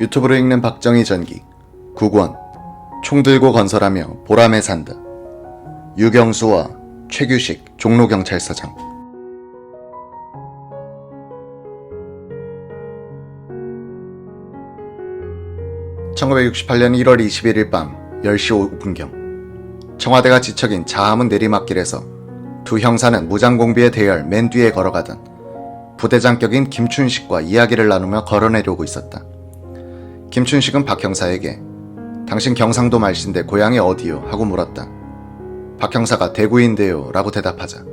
유튜브로 읽는 박정희 전기 9권 총 들고 건설하며 보람에 산다. 유경수와 최규식 종로경찰서장. 1968년 1월 21일 밤 10시 5분경 청와대가 지척인 자하문 내리막길에서 두 형사는 무장공비의 대열 맨 뒤에 걸어가던 부대장격인 김춘식과 이야기를 나누며 걸어내려오고 있었다. 김춘식은 박 형사에게 당신 경상도 말씨인데 고향이 어디요? 하고 물었다. 박 형사가 대구인데요 라고 대답하자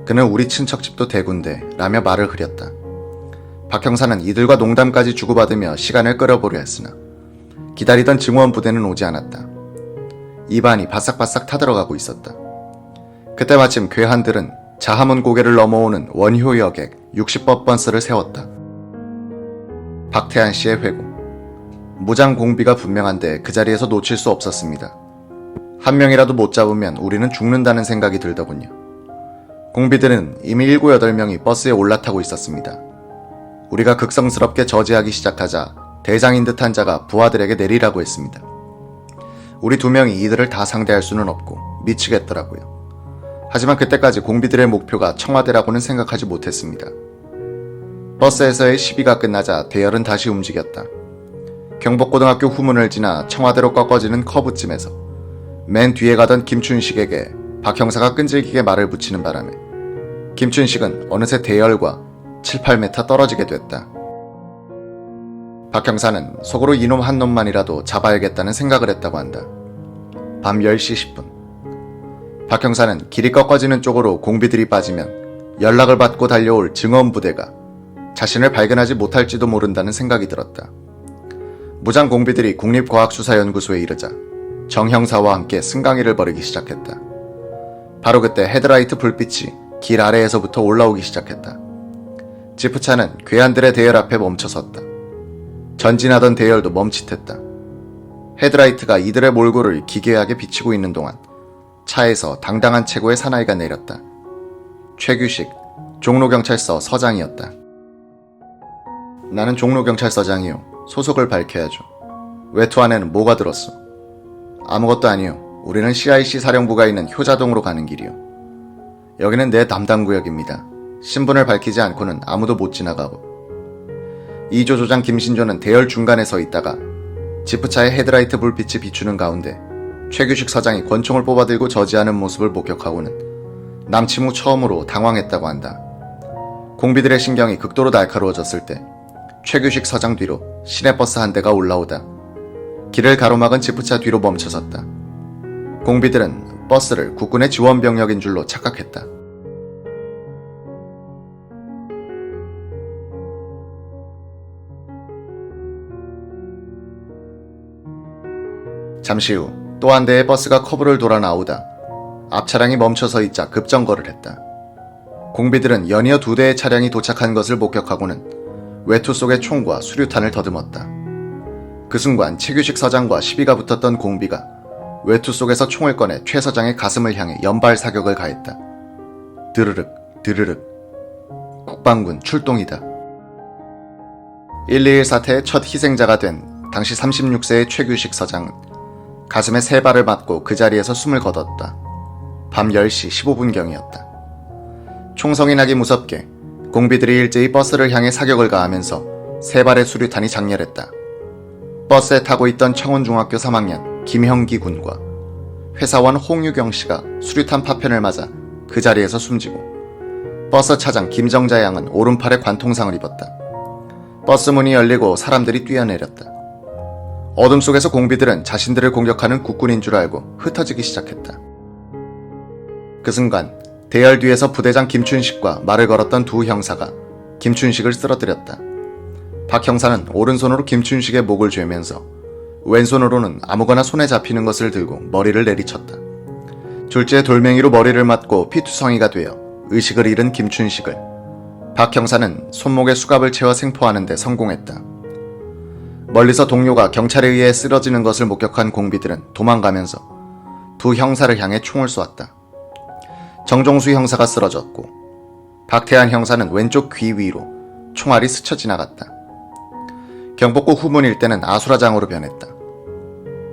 그는 우리 친척집도 대구인데 라며 말을 흐렸다. 박 형사는 이들과 농담까지 주고받으며 시간을 끌어보려 했으나 기다리던 증원부대는 오지 않았다. 입안이 바싹바싹 타들어가고 있었다. 그때 마침 괴한들은 자하문 고개를 넘어오는 원효 여객 60법 번스를 세웠다. 박태한 씨의 회고. 무장 공비가 분명한데 그 자리에서 놓칠 수 없었습니다. 한 명이라도 못 잡으면 우리는 죽는다는 생각이 들더군요. 공비들은 이미 7, 8명이 버스에 올라타고 있었습니다. 우리가 극성스럽게 저지하기 시작하자 대장인 듯한 자가 부하들에게 내리라고 했습니다. 우리 2명이 이들을 다 상대할 수는 없고 미치겠더라고요. 하지만 그때까지 공비들의 목표가 청와대라고는 생각하지 못했습니다. 버스에서의 시비가 끝나자 대열은 다시 움직였다. 경복고등학교 후문을 지나 청와대로 꺾어지는 커브쯤에서 맨 뒤에 가던 김춘식에게 박 형사가 끈질기게 말을 붙이는 바람에 김춘식은 어느새 대열과 7, 8m 떨어지게 됐다. 박 형사는 속으로 이놈 한 놈만이라도 잡아야겠다는 생각을 했다고 한다. 밤 10시 10분. 박 형사는 길이 꺾어지는 쪽으로 공비들이 빠지면 연락을 받고 달려올 증원부대가 자신을 발견하지 못할지도 모른다는 생각이 들었다. 무장 공비들이 국립과학수사연구소에 이르자 정 형사와 함께 승강이를 벌이기 시작했다. 바로 그때 헤드라이트 불빛이 길 아래에서부터 올라오기 시작했다. 지프차는 괴한들의 대열 앞에 멈춰섰다. 전진하던 대열도 멈칫했다. 헤드라이트가 이들의 몰골을 기괴하게 비치고 있는 동안 차에서 당당한 체구의 사나이가 내렸다. 최규식 종로경찰서 서장이었다. 나는 종로경찰서장이요. 소속을 밝혀야죠. 외투 안에는 뭐가 들었어? 아무것도 아니요. 우리는 CIC 사령부가 있는 효자동으로 가는 길이요. 여기는 내 담당구역입니다. 신분을 밝히지 않고는 아무도 못 지나가고. 2조 조장 김신조는 대열 중간에 서 있다가 지프차의 헤드라이트 불빛이 비추는 가운데 최규식 서장이 권총을 뽑아들고 저지하는 모습을 목격하고는 남침 후 처음으로 당황했다고 한다. 공비들의 신경이 극도로 날카로워졌을 때 최규식 서장 뒤로 시내버스 한 대가 올라오다 길을 가로막은 지프차 뒤로 멈춰섰다. 공비들은 버스를 국군의 지원병력인 줄로 착각했다. 잠시 후 또 한 대의 버스가 커브를 돌아 나오다 앞 차량이 멈춰서 있자 급정거를 했다. 공비들은 연이어 2대의 차량이 도착한 것을 목격하고는 외투 속의 총과 수류탄을 더듬었다. 그 순간 최규식 서장과 시비가 붙었던 공비가 외투 속에서 총을 꺼내 최 서장의 가슴을 향해 연발 사격을 가했다. 드르륵 드르륵. 국방군 출동이다. 121 사태의 첫 희생자가 된 당시 36세의 최규식 서장은 가슴에 3발을 맞고 그 자리에서 숨을 거뒀다. 밤 10시 15분경이었다. 총성이 나기 무섭게 공비들이 일제히 버스를 향해 사격을 가하면서 3발의 수류탄이 장렬했다. 버스에 타고 있던 청운중학교 3학년 김형기 군과 회사원 홍유경 씨가 수류탄 파편을 맞아 그 자리에서 숨지고 버스 차장 김정자 양은 오른팔에 관통상을 입었다. 버스 문이 열리고 사람들이 뛰어내렸다. 어둠 속에서 공비들은 자신들을 공격하는 국군인 줄 알고 흩어지기 시작했다. 그 순간 대열 뒤에서 부대장 김춘식과 말을 걸었던 두 형사가 김춘식을 쓰러뜨렸다. 박 형사는 오른손으로 김춘식의 목을 쥐면서 왼손으로는 아무거나 손에 잡히는 것을 들고 머리를 내리쳤다. 졸지에 돌멩이로 머리를 맞고 피투성이가 되어 의식을 잃은 김춘식을 박 형사는 손목에 수갑을 채워 생포하는 데 성공했다. 멀리서 동료가 경찰에 의해 쓰러지는 것을 목격한 공비들은 도망가면서 두 형사를 향해 총을 쏘았다. 정종수 형사가 쓰러졌고 박태한 형사는 왼쪽 귀 위로 총알이 스쳐 지나갔다. 경복궁 후문 일대는 아수라장으로 변했다.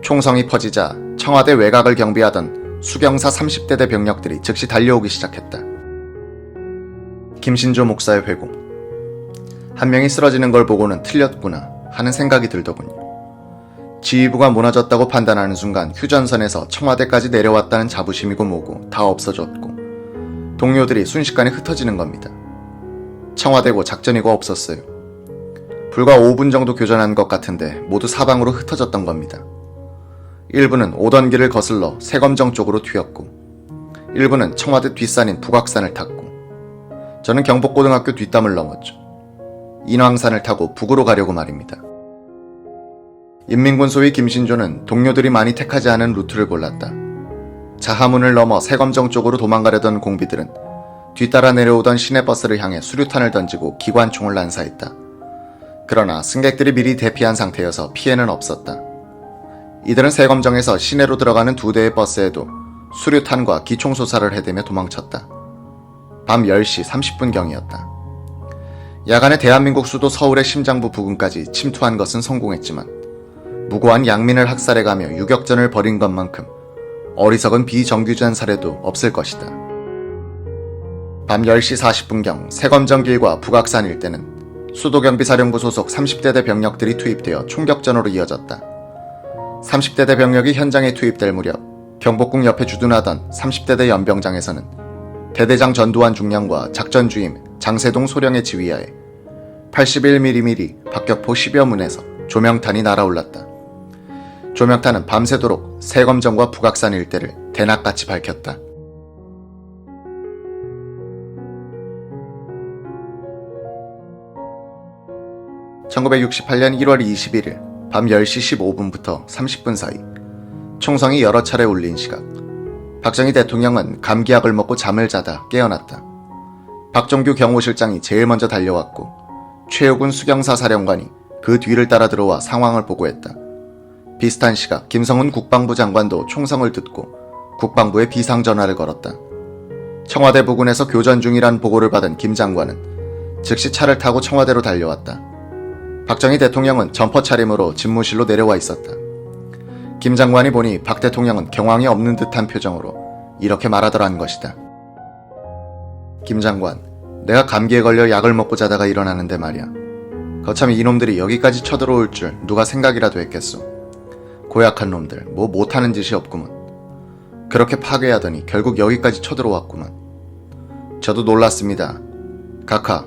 총성이 퍼지자 청와대 외곽을 경비하던 수경사 30대대 병력들이 즉시 달려오기 시작했다. 김신조 목사의 회고. 한 명이 쓰러지는 걸 보고는 틀렸구나 하는 생각이 들더군요. 지휘부가 무너졌다고 판단하는 순간 휴전선에서 청와대까지 내려왔다는 자부심이고 뭐고 다 없어졌고 동료들이 순식간에 흩어지는 겁니다. 청와대고 작전이고 없었어요. 불과 5분 정도 교전한 것 같은데 모두 사방으로 흩어졌던 겁니다. 일부는 오던 길을 거슬러 세검정 쪽으로 튀었고 일부는 청와대 뒷산인 북악산을 탔고 저는 경복고등학교 뒷담을 넘었죠. 인왕산을 타고 북으로 가려고 말입니다. 인민군 소위 김신조는 동료들이 많이 택하지 않은 루트를 골랐다. 자하문을 넘어 세검정 쪽으로 도망가려던 공비들은 뒤따라 내려오던 시내버스를 향해 수류탄을 던지고 기관총을 난사했다. 그러나 승객들이 미리 대피한 상태여서 피해는 없었다. 이들은 세검정에서 시내로 들어가는 2대의 버스에도 수류탄과 기총소사를 해대며 도망쳤다. 밤 10시 30분경이었다. 야간에 대한민국 수도 서울의 심장부 부근까지 침투한 것은 성공했지만 무고한 양민을 학살해가며 유격전을 벌인 것만큼 어리석은 비정규전 사례도 없을 것이다. 밤 10시 40분경 세검정길과 북악산 일대는 수도경비사령부 소속 30대대 병력들이 투입되어 총격전으로 이어졌다. 30대대 병력이 현장에 투입될 무렵 경복궁 옆에 주둔하던 30대대 연병장에서는 대대장 전두환 중령과 작전주임 장세동 소령의 지휘하에 81mm 박격포 10여 문에서 조명탄이 날아올랐다. 조명탄은 밤새도록 세검정과 북악산 일대를 대낮같이 밝혔다. (1968년 1월 21일) 밤 10시 15분부터 30분 사이 총성이 여러 차례 울린 시각 박정희 대통령은 감기약을 먹고 잠을 자다 깨어났다. 박종규 경호실장이 제일 먼저 달려왔고 최욱운 수경사 사령관이 그 뒤를 따라 들어와 상황을 보고했다. 비슷한 시각 김성훈 국방부 장관도 총성을 듣고 국방부에 비상전화를 걸었다. 청와대 부근에서 교전 중이란 보고를 받은 김 장관은 즉시 차를 타고 청와대로 달려왔다. 박정희 대통령은 점퍼 차림으로 집무실로 내려와 있었다. 김 장관이 보니 박 대통령은 경황이 없는 듯한 표정으로 이렇게 말하더란 것이다. 김 장관, 내가 감기에 걸려 약을 먹고 자다가 일어나는데 말이야. 거참 이놈들이 여기까지 쳐들어올 줄 누가 생각이라도 했겠소. 고약한 놈들, 뭐 못하는 짓이 없구먼. 그렇게 파괴하더니 결국 여기까지 쳐들어왔구먼. 저도 놀랐습니다. 각하,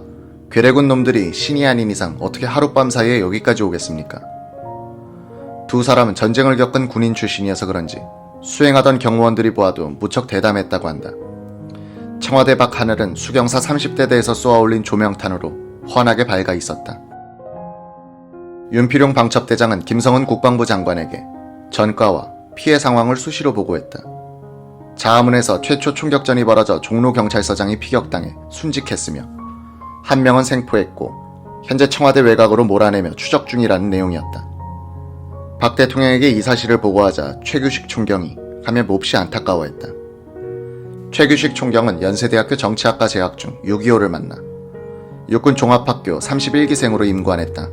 괴뢰군 놈들이 신이 아닌 이상 어떻게 하룻밤 사이에 여기까지 오겠습니까? 두 사람은 전쟁을 겪은 군인 출신이어서 그런지 수행하던 경무원들이 보아도 무척 대담했다고 한다. 청와대 밖 하늘은 수경사 30대대에서 쏘아올린 조명탄으로 환하게 밝아 있었다. 윤필용 방첩대장은 김성은 국방부 장관에게 전과와 피해 상황을 수시로 보고했다. 자하문에서 최초 총격전이 벌어져 종로경찰서장이 피격당해 순직했으며 한 명은 생포했고 현재 청와대 외곽으로 몰아내며 추적 중이라는 내용이었다. 박 대통령에게 이 사실을 보고하자 최규식 총경이 하며 몹시 안타까워했다. 최규식 총경은 연세대학교 정치학과 재학 중 6.25를 만나 육군 종합학교 31기생으로 임관했다.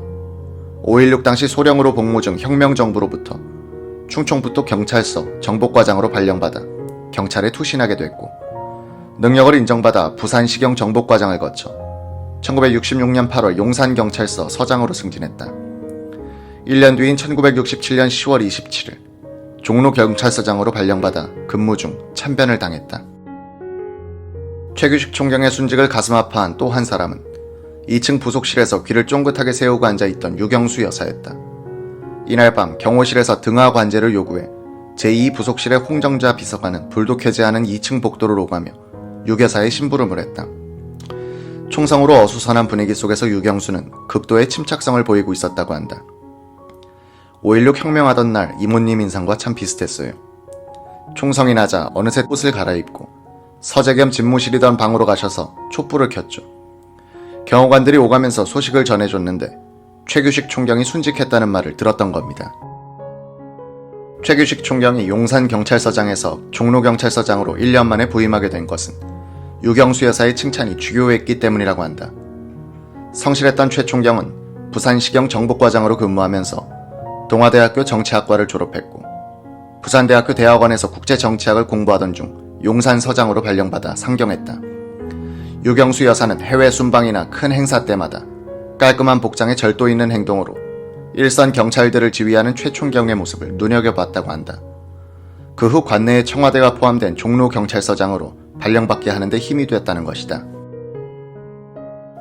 5.16 당시 소령으로 복무 중 혁명정부로부터 충청북도 경찰서 정복과장으로 발령받아 경찰에 투신하게 됐고 능력을 인정받아 부산시경 정복과장을 거쳐 1966년 8월 용산경찰서 서장으로 승진했다. 1년 뒤인 1967년 10월 27일 종로경찰서장으로 발령받아 근무 중 참변을 당했다. 최규식 총경의 순직을 가슴 아파한 또 한 사람은 2층 부속실에서 귀를 쫑긋하게 세우고 앉아있던 유경수 여사였다. 이날 밤 경호실에서 등하 관제를 요구해 제2부속실의 홍정자 비서관은 불도 켜지 않은 2층 복도를 오가며 유 여사의 심부름을 했다. 총성으로 어수선한 분위기 속에서 유경수는 극도의 침착성을 보이고 있었다고 한다. 5.16 혁명하던 날 이모님 인상과 참 비슷했어요. 총성이 나자 어느새 옷을 갈아입고 서재 겸 집무실이던 방으로 가셔서 촛불을 켰죠. 경호관들이 오가면서 소식을 전해줬는데 최규식 총경이 순직했다는 말을 들었던 겁니다. 최규식 총경이 용산경찰서장에서 종로경찰서장으로 1년 만에 부임하게 된 것은 유경수 여사의 칭찬이 주요했기 때문이라고 한다. 성실했던 최 총경은 부산시경 정복과장으로 근무하면서 동아대학교 정치학과를 졸업했고 부산대학교 대학원에서 국제정치학을 공부하던 중 용산서장으로 발령받아 상경했다. 유경수 여사는 해외 순방이나 큰 행사 때마다 깔끔한 복장에 절도 있는 행동으로 일선 경찰들을 지휘하는 최총경의 모습을 눈여겨봤다고 한다. 그 후 관내에 청와대가 포함된 종로경찰서장으로 발령받게 하는 데 힘이 됐다는 것이다.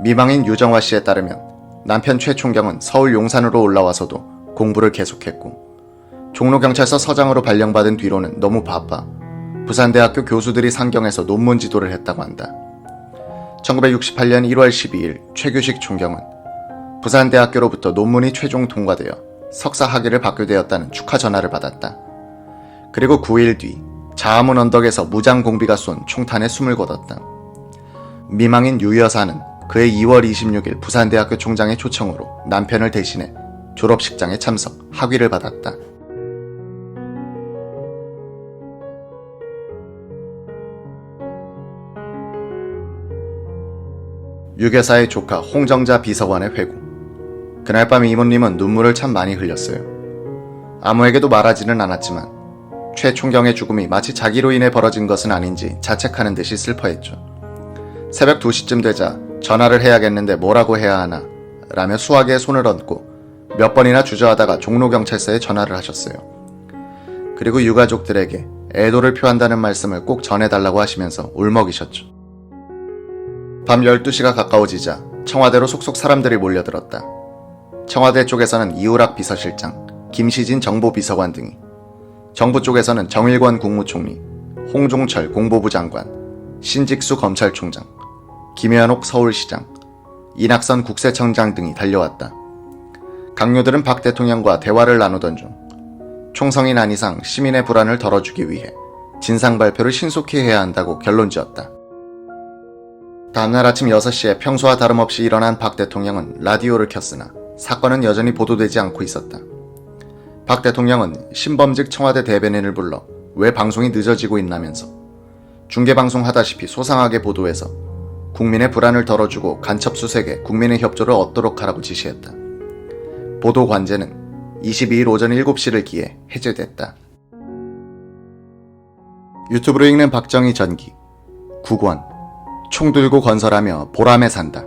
미망인 유정화 씨에 따르면 남편 최총경은 서울 용산으로 올라와서도 공부를 계속했고 종로경찰서 서장으로 발령받은 뒤로는 너무 바빠 부산대학교 교수들이 상경해서 논문 지도를 했다고 한다. 1968년 1월 12일 최규식 총경은 부산대학교로부터 논문이 최종 통과되어 석사 학위를 받게 되었다는 축하 전화를 받았다. 그리고 9일 뒤 자아문 언덕에서 무장 공비가 쏜 총탄에 숨을 거뒀다. 미망인 유 여사는 그해 2월 26일 부산대학교 총장의 초청으로 남편을 대신해 졸업식장에 참석, 학위를 받았다. 유 여사의 조카 홍정자 비서관의 회고. 그날 밤 이모님은 눈물을 참 많이 흘렸어요. 아무에게도 말하지는 않았지만 최 총경의 죽음이 마치 자기로 인해 벌어진 것은 아닌지 자책하는 듯이 슬퍼했죠. 새벽 2시쯤 되자 전화를 해야겠는데 뭐라고 해야 하나 라며 수화기에 손을 얹고 몇 번이나 주저하다가 종로경찰서에 전화를 하셨어요. 그리고 유가족들에게 애도를 표한다는 말씀을 꼭 전해달라고 하시면서 울먹이셨죠. 밤 12시가 가까워지자 청와대로 속속 사람들이 몰려들었다. 청와대 쪽에서는 이우락 비서실장, 김시진 정보비서관 등이, 정부 쪽에서는 정일권 국무총리, 홍종철 공보부 장관, 신직수 검찰총장, 김현옥 서울시장, 이낙선 국세청장 등이 달려왔다. 강요들은 박 대통령과 대화를 나누던 중 총성이 난 이상 시민의 불안을 덜어주기 위해 진상 발표를 신속히 해야 한다고 결론지었다. 다음날 아침 6시에 평소와 다름없이 일어난 박 대통령은 라디오를 켰으나 사건은 여전히 보도되지 않고 있었다. 박 대통령은 신범직 청와대 대변인을 불러 왜 방송이 늦어지고 있나면서 중계방송 하다시피 소상하게 보도해서 국민의 불안을 덜어주고 간첩 수색에 국민의 협조를 얻도록 하라고 지시했다. 보도 관제는 22일 오전 7시를 기해 해제됐다. 유튜브로 읽는 박정희 전기 9권 총 들고 건설하며 보람에 산다.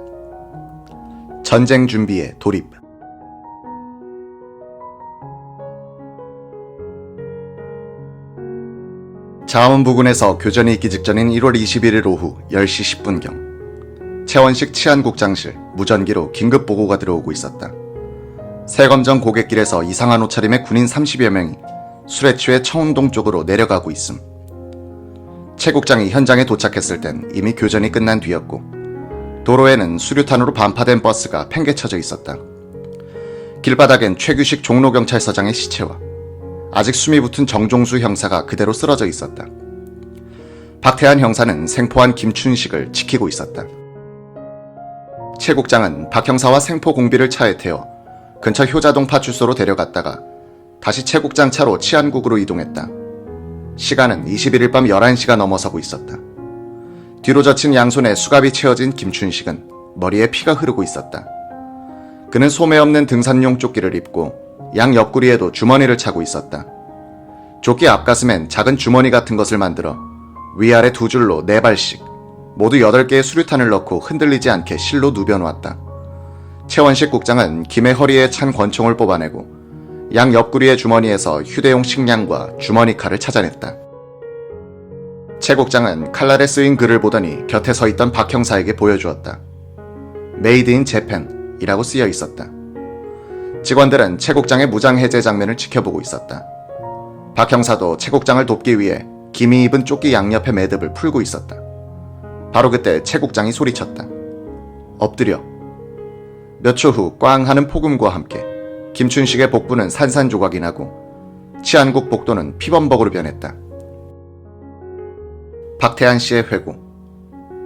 전쟁 준비에 돌입. 자원 부근에서 교전이 있기 직전인 1월 21일 오후 10시 10분경 최원식 치안국장실 무전기로 긴급 보고가 들어오고 있었다. 세검정 고갯길에서 이상한 옷차림의 군인 30여 명이 술에 취해 청운동 쪽으로 내려가고 있음. 최 국장이 현장에 도착했을 땐 이미 교전이 끝난 뒤였고 도로에는 수류탄으로 반파된 버스가 팽개쳐져 있었다. 길바닥엔 최규식 종로경찰서장의 시체와 아직 숨이 붙은 정종수 형사가 그대로 쓰러져 있었다. 박태환 형사는 생포한 김춘식을 지키고 있었다. 최 국장은 박 형사와 생포 공비를 차에 태워 근처 효자동 파출소로 데려갔다가 다시 최 국장 차로 치안국으로 이동했다. 시간은 21일 밤 11시가 넘어서고 있었다. 뒤로 젖힌 양손에 수갑이 채워진 김춘식은 머리에 피가 흐르고 있었다. 그는 소매 없는 등산용 조끼를 입고 양 옆구리에도 주머니를 차고 있었다. 조끼 앞가슴엔 작은 주머니 같은 것을 만들어 위아래 두 줄로 4발씩 모두 8개의 수류탄을 넣고 흔들리지 않게 실로 누벼놓았다. 최원식 국장은 김의 허리에 찬 권총을 뽑아내고 양 옆구리의 주머니에서 휴대용 식량과 주머니 칼을 찾아냈다. 최 국장은 칼날에 쓰인 글을 보더니 곁에 서 있던 박 형사에게 보여주었다. 메이드 인 재팬이라고 쓰여 있었다. 직원들은 최 국장의 무장 해제 장면을 지켜보고 있었다. 박 형사도 최 국장을 돕기 위해 김이 입은 조끼 양옆에 매듭을 풀고 있었다. 바로 그때 최 국장이 소리쳤다. 엎드려. 몇 초 후 꽝 하는 폭음과 함께 김춘식의 복부는 산산조각이 나고 치안국 복도는 피범벅으로 변했다. 박태환 씨의 회고.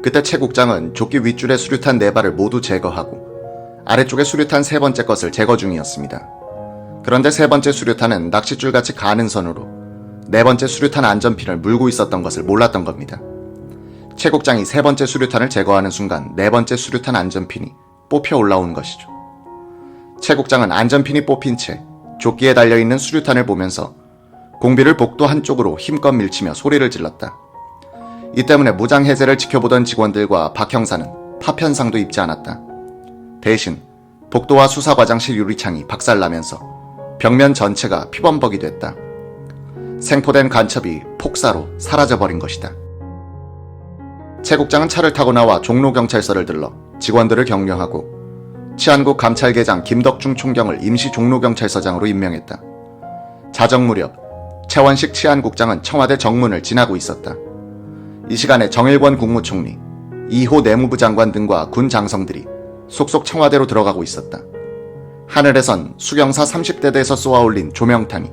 그때 최 국장은 조끼 윗줄의 수류탄 4발을 모두 제거하고 아래쪽의 수류탄 3번째 것을 제거 중이었습니다. 그런데 3번째 수류탄은 낚싯줄같이 가는 선으로 4번째 수류탄 안전핀을 물고 있었던 것을 몰랐던 겁니다. 최 국장이 3번째 수류탄을 제거하는 순간 4번째 수류탄 안전핀이 뽑혀 올라온 것이죠. 최 국장은 안전핀이 뽑힌 채 조끼에 달려있는 수류탄을 보면서 공비를 복도 한쪽으로 힘껏 밀치며 소리를 질렀다. 이 때문에 무장 해제를 지켜보던 직원들과 박 형사는 파편상도 입지 않았다. 대신 복도와 수사과장실 유리창이 박살나면서 벽면 전체가 피범벅이 됐다. 생포된 간첩이 폭사로 사라져버린 것이다. 최 국장은 차를 타고 나와 종로경찰서를 들러 직원들을 격려하고 치안국 감찰계장 김덕중 총경을 임시 종로경찰서장으로 임명했다. 자정 무렵 최원식 치안국장은 청와대 정문을 지나고 있었다. 이 시간에 정일권 국무총리, 이호 내무부 장관 등과 군 장성들이 속속 청와대로 들어가고 있었다. 하늘에선 수경사 30대대에서 쏘아올린 조명탄이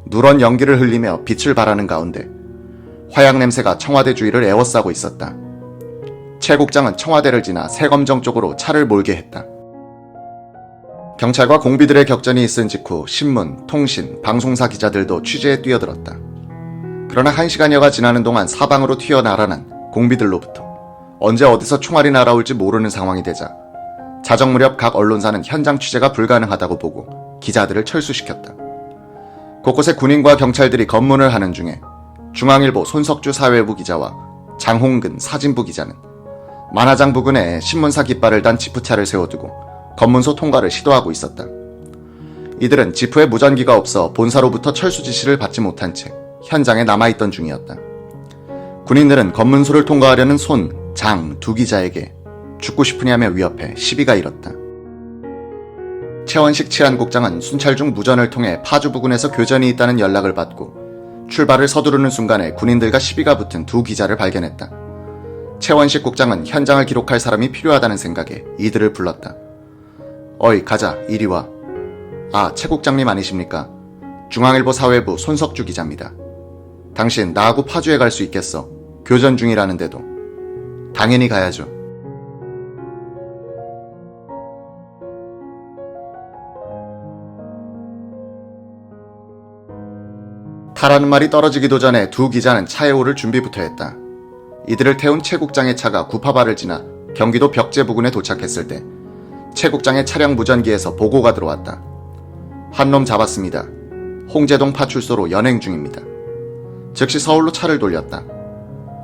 누런 연기를 흘리며 빛을 발하는 가운데 화약 냄새가 청와대 주위를 에워싸고 있었다. 최 국장은 청와대를 지나 세검정 쪽으로 차를 몰게 했다. 경찰과 공비들의 격전이 있은 직후 신문, 통신, 방송사 기자들도 취재에 뛰어들었다. 그러나 1시간여가 지나는 동안 사방으로 튀어나아난 공비들로부터 언제 어디서 총알이 날아올지 모르는 상황이 되자 자정 무렵 각 언론사는 현장 취재가 불가능하다고 보고 기자들을 철수시켰다. 곳곳에 군인과 경찰들이 검문을 하는 중에 중앙일보 손석주 사회부 기자와 장홍근 사진부 기자는 만화장 부근에 신문사 깃발을 단 지프차를 세워두고 검문소 통과를 시도하고 있었다. 이들은 지프에 무전기가 없어 본사로부터 철수 지시를 받지 못한 채 현장에 남아있던 중이었다. 군인들은 검문소를 통과하려는 손, 장 두 기자에게 죽고 싶으냐며 위협해 시비가 일었다. 최원식 치안국장은 순찰 중 무전을 통해 파주 부근에서 교전이 있다는 연락을 받고 출발을 서두르는 순간에 군인들과 시비가 붙은 두 기자를 발견했다. 최원식 국장은 현장을 기록할 사람이 필요하다는 생각에 이들을 불렀다. 어이 가자 이리 와. 아 최 국장님 아니십니까? 중앙일보 사회부 손석주 기자입니다. 당신 나하고 파주에 갈 수 있겠어? 교전 중이라는데도. 당연히 가야죠. 타라는 말이 떨어지기도 전에 두 기자는 차에 오를 준비부터 했다. 이들을 태운 최 국장의 차가 구파발을 지나 경기도 벽제 부근에 도착했을 때 최 국장의 차량 무전기에서 보고가 들어왔다. 한 놈 잡았습니다. 홍제동 파출소로 연행 중입니다. 즉시 서울로 차를 돌렸다.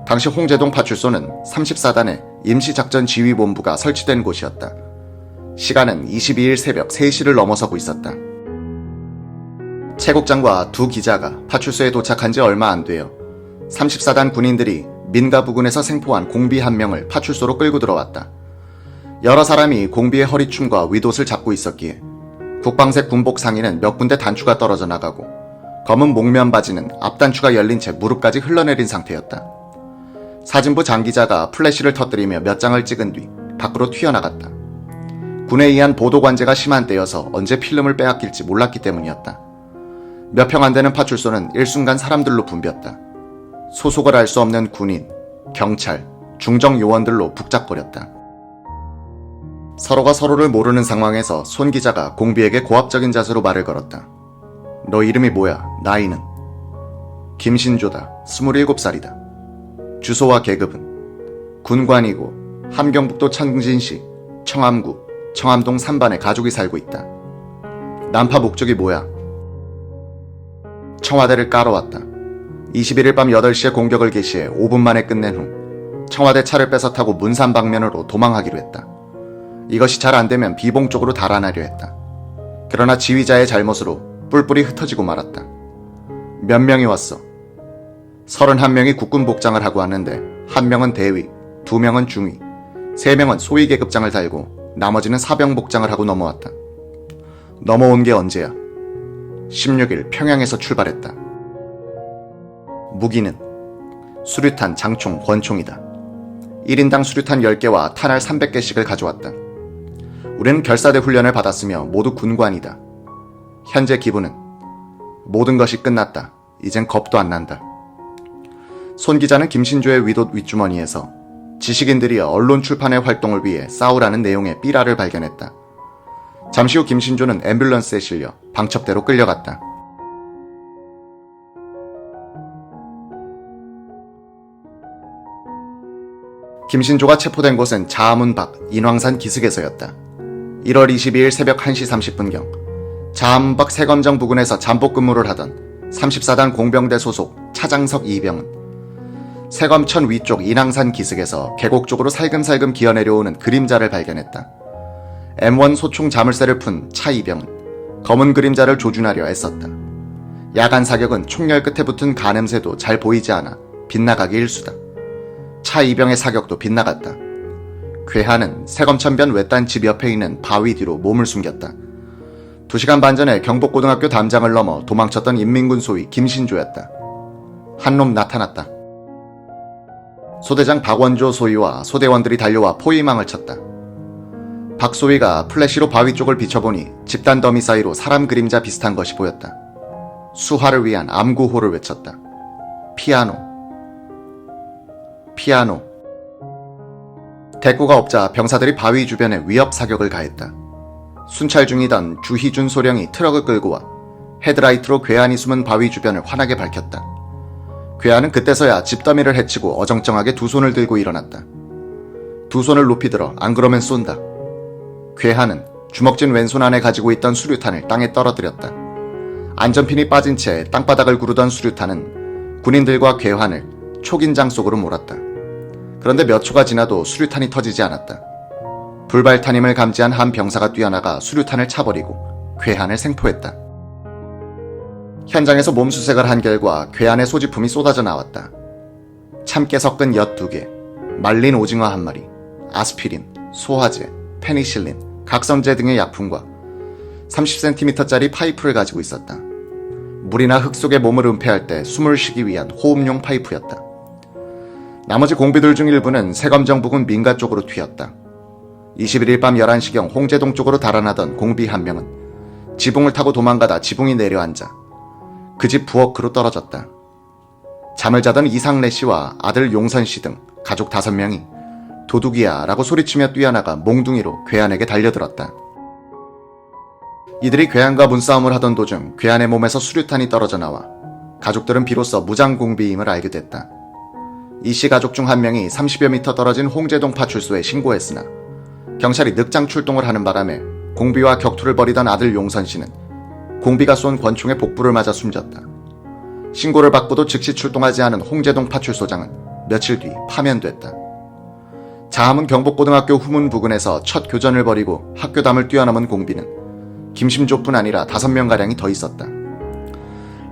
당시 홍제동 파출소는 34단의 임시작전지휘본부가 설치된 곳이었다. 시간은 22일 새벽 3시를 넘어서고 있었다. 최 국장과 두 기자가 파출소에 도착한 지 얼마 안 되어 34단 군인들이 민가 부근에서 생포한 공비 한 명을 파출소로 끌고 들어왔다. 여러 사람이 공비의 허리춤과 윗옷을 잡고 있었기에 국방색 군복 상의는 몇 군데 단추가 떨어져 나가고 검은 목면 바지는 앞단추가 열린 채 무릎까지 흘러내린 상태였다. 사진부 장 기자가 플래시를 터뜨리며 몇 장을 찍은 뒤 밖으로 튀어나갔다. 군에 의한 보도 관제가 심한 때여서 언제 필름을 빼앗길지 몰랐기 때문이었다. 몇 평 안 되는 파출소는 일순간 사람들로 붐볐다. 소속을 알 수 없는 군인, 경찰, 중정 요원들로 북적거렸다. 서로가 서로를 모르는 상황에서 손 기자가 공비에게 고압적인 자세로 말을 걸었다. 너 이름이 뭐야? 나이는? 김신조다. 27살이다. 주소와 계급은? 군관이고 함경북도 청진시 청암구 청암동 3반에 가족이 살고 있다. 난파 목적이 뭐야? 청와대를 까러 왔다. 21일 밤 8시에 공격을 개시해 5분 만에 끝낸 후 청와대 차를 뺏어 타고 문산 방면으로 도망하기로 했다. 이것이 잘 안되면 비봉 쪽으로 달아나려 했다. 그러나 지휘자의 잘못으로 뿔뿔이 흩어지고 말았다. 몇 명이 왔어? 31명이 국군 복장을 하고 왔는데 1명은 대위, 2명은 중위, 3명은 소위 계급장을 달고 나머지는 사병 복장을 하고 넘어왔다. 넘어온 게 언제야? 16일 평양에서 출발했다. 무기는 수류탄, 장총, 권총이다. 1인당 수류탄 10개와 탄알 300개씩을 가져왔다. 우리는 결사대 훈련을 받았으며 모두 군관이다. 현재 기분은 모든 것이 끝났다. 이젠 겁도 안 난다. 손 기자는 김신조의 윗옷 윗주머니에서 지식인들이 언론 출판의 활동을 위해 싸우라는 내용의 삐라를 발견했다. 잠시 후 김신조는 앰뷸런스에 실려 방첩대로 끌려갔다. 김신조가 체포된 곳은 자아문 밖 인왕산 기슭에서였다. 1월 22일 새벽 1시 30분경 자암박 세검정 부근에서 잠복 근무를 하던 34단 공병대 소속 차장석 이병은 세검천 위쪽 인왕산 기슭에서 계곡 쪽으로 살금살금 기어내려오는 그림자를 발견했다. M1 소총 자물쇠를 푼 차 이병은 검은 그림자를 조준하려 애썼다. 야간 사격은 총열 끝에 붙은 가늠새도 잘 보이지 않아 빗나가기 일수다. 차 이병의 사격도 빗나갔다. 괴한은 세검천변 외딴 집 옆에 있는 바위 뒤로 몸을 숨겼다. 2시간 반 전에 경복고등학교 담장을 넘어 도망쳤던 인민군 소위 김신조였다. 한 놈 나타났다. 소대장 박원조 소위와 소대원들이 달려와 포위망을 쳤다. 박 소위가 플래시로 바위 쪽을 비춰보니 집단 더미 사이로 사람 그림자 비슷한 것이 보였다. 수화를 위한 암구호를 외쳤다. 피아노. 피아노. 대꾸가 없자 병사들이 바위 주변에 위협 사격을 가했다. 순찰 중이던 주희준 소령이 트럭을 끌고 와 헤드라이트로 괴한이 숨은 바위 주변을 환하게 밝혔다. 괴한은 그때서야 집더미를 해치고 어정쩡하게 두 손을 들고 일어났다. 두 손을 높이 들어 안 그러면 쏜다. 괴한은 주먹진 왼손 안에 가지고 있던 수류탄을 땅에 떨어뜨렸다. 안전핀이 빠진 채 땅바닥을 구르던 수류탄은 군인들과 괴한을 초긴장 속으로 몰았다. 그런데 몇 초가 지나도 수류탄이 터지지 않았다. 불발탄임을 감지한 한 병사가 뛰어나가 수류탄을 차버리고 괴한을 생포했다. 현장에서 몸수색을 한 결과 괴한의 소지품이 쏟아져 나왔다. 참깨 섞은 엿 2개, 말린 오징어 1마리, 아스피린, 소화제, 페니실린, 각성제 등의 약품과 30cm짜리 파이프를 가지고 있었다. 물이나 흙 속에 몸을 은폐할 때 숨을 쉬기 위한 호흡용 파이프였다. 나머지 공비들 중 일부는 세검정 부근 민가 쪽으로 튀었다. 21일 밤 11시경 홍제동 쪽으로 달아나던 공비 한 명은 지붕을 타고 도망가다 지붕이 내려앉아 그 집 부엌으로 떨어졌다. 잠을 자던 이상래 씨와 아들 용선 씨 등 가족 5명이 도둑이야 라고 소리치며 뛰어나가 몽둥이로 괴한에게 달려들었다. 이들이 괴한과 문싸움을 하던 도중 괴한의 몸에서 수류탄이 떨어져 나와 가족들은 비로소 무장공비임을 알게 됐다. 이 씨 가족 중 한 명이 30여 미터 떨어진 홍제동 파출소에 신고했으나 경찰이 늑장 출동을 하는 바람에 공비와 격투를 벌이던 아들 용선 씨는 공비가 쏜 권총에 복부를 맞아 숨졌다. 신고를 받고도 즉시 출동하지 않은 홍제동 파출소장은 며칠 뒤 파면됐다. 자암은 경복고등학교 후문 부근에서 첫 교전을 벌이고 학교담을 뛰어넘은 공비는 김심조뿐 아니라 5명가량이 더 있었다.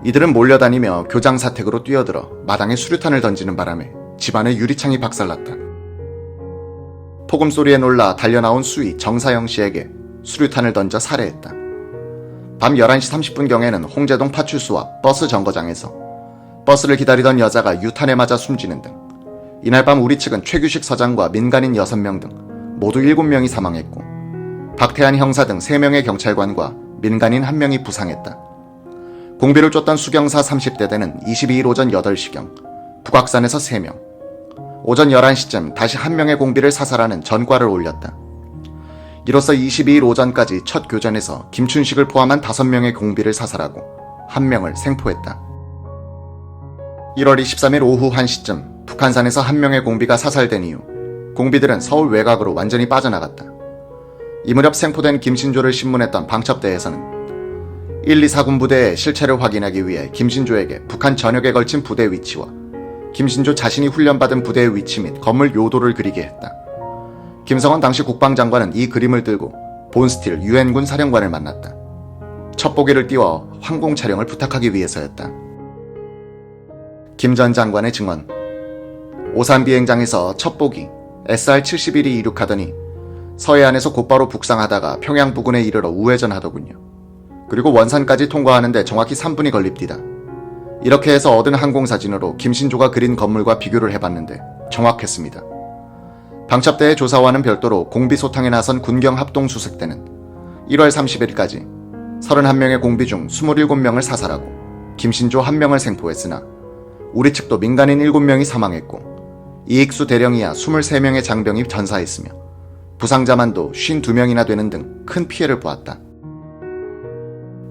이들은 몰려다니며 교장 사택으로 뛰어들어 마당에 수류탄을 던지는 바람에 집안의 유리창이 박살났다. 폭음 소리에 놀라 달려나온 수위 정사영 씨에게 수류탄을 던져 살해했다. 밤 11시 30분경에는 홍제동 파출소와 버스 정거장에서 버스를 기다리던 여자가 유탄에 맞아 숨지는 등 이날 밤 우리 측은 최규식 서장과 민간인 6명 등 모두 7명이 사망했고 박태한 형사 등 3명의 경찰관과 민간인 1명이 부상했다. 공비를 쫓던 수경사 30대대는 22일 오전 8시경 북악산에서 3명, 오전 11시쯤 다시 1명의 공비를 사살하는 전과를 올렸다. 이로써 22일 오전까지 첫 교전에서 김춘식을 포함한 5명의 공비를 사살하고 1명을 생포했다. 1월 23일 오후 1시쯤 북한산에서 1명의 공비가 사살된 이후 공비들은 서울 외곽으로 완전히 빠져나갔다. 이 무렵 생포된 김신조를 신문했던 방첩대에서는 1, 2, 4군 부대의 실체를 확인하기 위해 김신조에게 북한 전역에 걸친 부대 위치와 김신조 자신이 훈련받은 부대의 위치 및 건물 요도를 그리게 했다. 김성원 당시 국방장관은 이 그림을 들고 본스틸 유엔군 사령관을 만났다. 첩보기를 띄워 항공 촬영을 부탁하기 위해서였다. 김 전 장관의 증언. 오산 비행장에서 첩보기 SR-71이 이륙하더니 서해안에서 곧바로 북상하다가 평양 부근에 이르러 우회전하더군요. 그리고 원산까지 통과하는데 정확히 3분이 걸립디다. 이렇게 해서 얻은 항공사진으로 김신조가 그린 건물과 비교를 해봤는데 정확했습니다. 방첩대의 조사와는 별도로 공비소탕에 나선 군경합동수색대는 1월 30일까지 31명의 공비 중 27명을 사살하고 김신조 1명을 생포했으나 우리 측도 민간인 7명이 사망했고 이익수 대령이야 23명의 장병이 전사했으며 부상자만도 52명이나 되는 등 큰 피해를 보았다.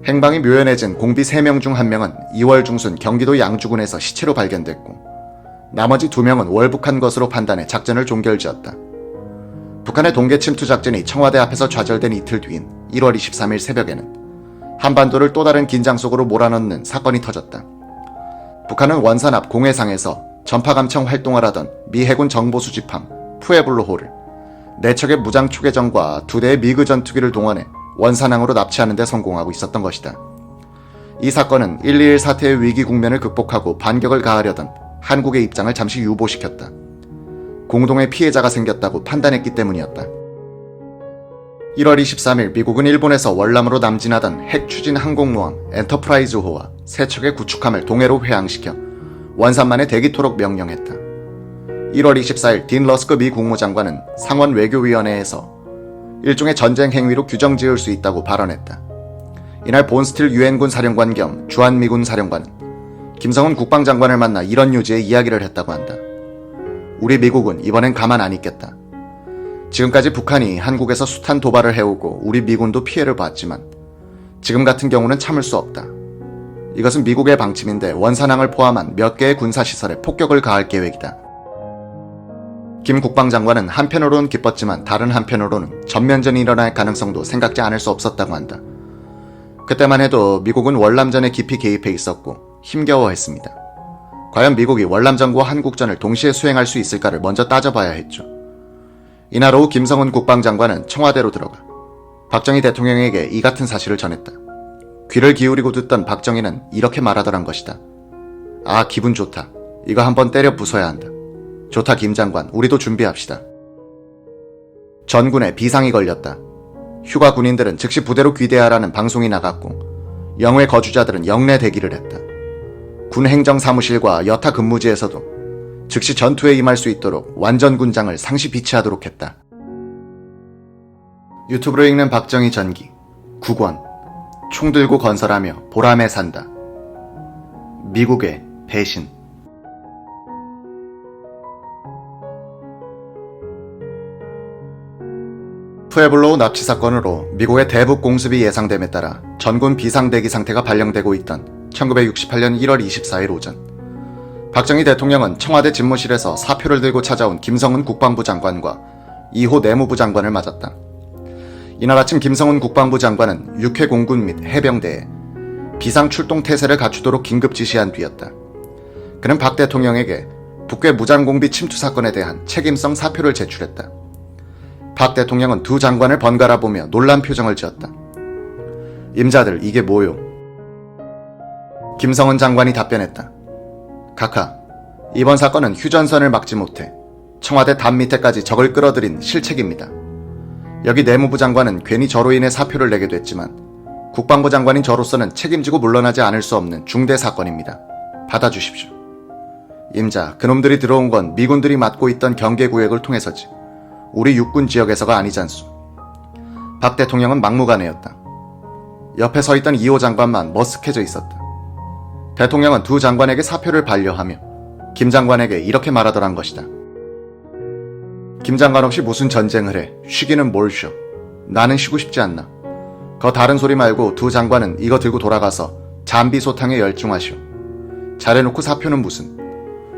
행방이 묘연해진 공비 3명 중 1명은 2월 중순 경기도 양주군에서 시체로 발견됐고 나머지 2명은 월북한 것으로 판단해 작전을 종결지었다. 북한의 동계 침투 작전이 청와대 앞에서 좌절된 이틀 뒤인 1월 23일 새벽에는 한반도를 또 다른 긴장 속으로 몰아넣는 사건이 터졌다. 북한은 원산 앞 공해상에서 전파감청 활동을 하던 미 해군 정보수집함 푸에블로호를 4척의 무장 초계정과 2대의 미그 전투기를 동원해 원산항으로 납치하는 데 성공하고 있었던 것이다. 이 사건은 121 사태의 위기 국면을 극복하고 반격을 가하려던 한국의 입장을 잠시 유보시켰다. 공동의 피해자가 생겼다고 판단했기 때문이었다. 1월 23일 미국은 일본에서 월남으로 남진하던 핵 추진 항공모함 엔터프라이즈호와 3척의 구축함을 동해로 회항시켜 원산만에 대기토록 명령했다. 1월 24일 딘 러스크 미 국무장관은 상원 외교위원회에서 일종의 전쟁 행위로 규정 지을 수 있다고 발언했다. 이날 본스틸 유엔군 사령관 겸 주한미군 사령관은 김성은 국방장관을 만나 이런 요지의 이야기를 했다고 한다. 우리 미국은 이번엔 가만 안 있겠다. 지금까지 북한이 한국에서 숱한 도발을 해오고 우리 미군도 피해를 봤지만 지금 같은 경우는 참을 수 없다. 이것은 미국의 방침인데 원산항을 포함한 몇 개의 군사시설에 폭격을 가할 계획이다. 김 국방장관은 한편으로는 기뻤지만 다른 한편으로는 전면전이 일어날 가능성도 생각지 않을 수 없었다고 한다. 그때만 해도 미국은 월남전에 깊이 개입해 있었고 힘겨워했습니다. 과연 미국이 월남전과 한국전을 동시에 수행할 수 있을까를 먼저 따져봐야 했죠. 이날 오후 김성은 국방장관은 청와대로 들어가 박정희 대통령에게 이 같은 사실을 전했다. 귀를 기울이고 듣던 박정희는 이렇게 말하더란 것이다. 아, 기분 좋다. 이거 한번 때려 부숴야 한다. 좋다 김 장관, 우리도 준비합시다. 전군에 비상이 걸렸다. 휴가 군인들은 즉시 부대로 귀대하라는 방송이 나갔고 영외 거주자들은 영내 대기를 했다. 군 행정사무실과 여타 근무지에서도 즉시 전투에 임할 수 있도록 완전 군장을 상시 비치하도록 했다. 유튜브로 읽는 박정희 전기 9권 총 들고 건설하며 보람에 산다. 미국의 배신. 푸에블로우 납치 사건으로 미국의 대북 공습이 예상됨에 따라 전군 비상대기 상태가 발령되고 있던 1968년 1월 24일 오전, 박정희 대통령은 청와대 집무실에서 사표를 들고 찾아온 김성은 국방부 장관과 이호 내무부 장관을 맞았다. 이날 아침 김성은 국방부 장관은 육해 공군 및 해병대에 비상 출동 태세를 갖추도록 긴급 지시한 뒤였다. 그는 박 대통령에게 북괴 무장공비 침투 사건에 대한 책임성 사표를 제출했다. 박 대통령은 두 장관을 번갈아 보며 놀란 표정을 지었다. 임자들, 이게 뭐요? 김성은 장관이 답변했다. 각하, 이번 사건은 휴전선을 막지 못해 청와대 담 밑에까지 적을 끌어들인 실책입니다. 여기 내무부 장관은 괜히 저로 인해 사표를 내게 됐지만 국방부 장관인 저로서는 책임지고 물러나지 않을 수 없는 중대 사건입니다. 받아주십시오. 임자, 그놈들이 들어온 건 미군들이 맡고 있던 경계구역을 통해서지 우리 육군 지역에서가 아니잖소. 박 대통령은 막무가내였다. 옆에 서 있던 이호 장관만 머쓱해져 있었다. 대통령은 두 장관에게 사표를 반려하며 김 장관에게 이렇게 말하더란 것이다. 김 장관 없이 무슨 전쟁을 해. 쉬기는 뭘 쉬어. 나는 쉬고 싶지 않나. 거 다른 소리 말고 두 장관은 이거 들고 돌아가서 잠비 소탕에 열중하시오. 잘해놓고 사표는 무슨.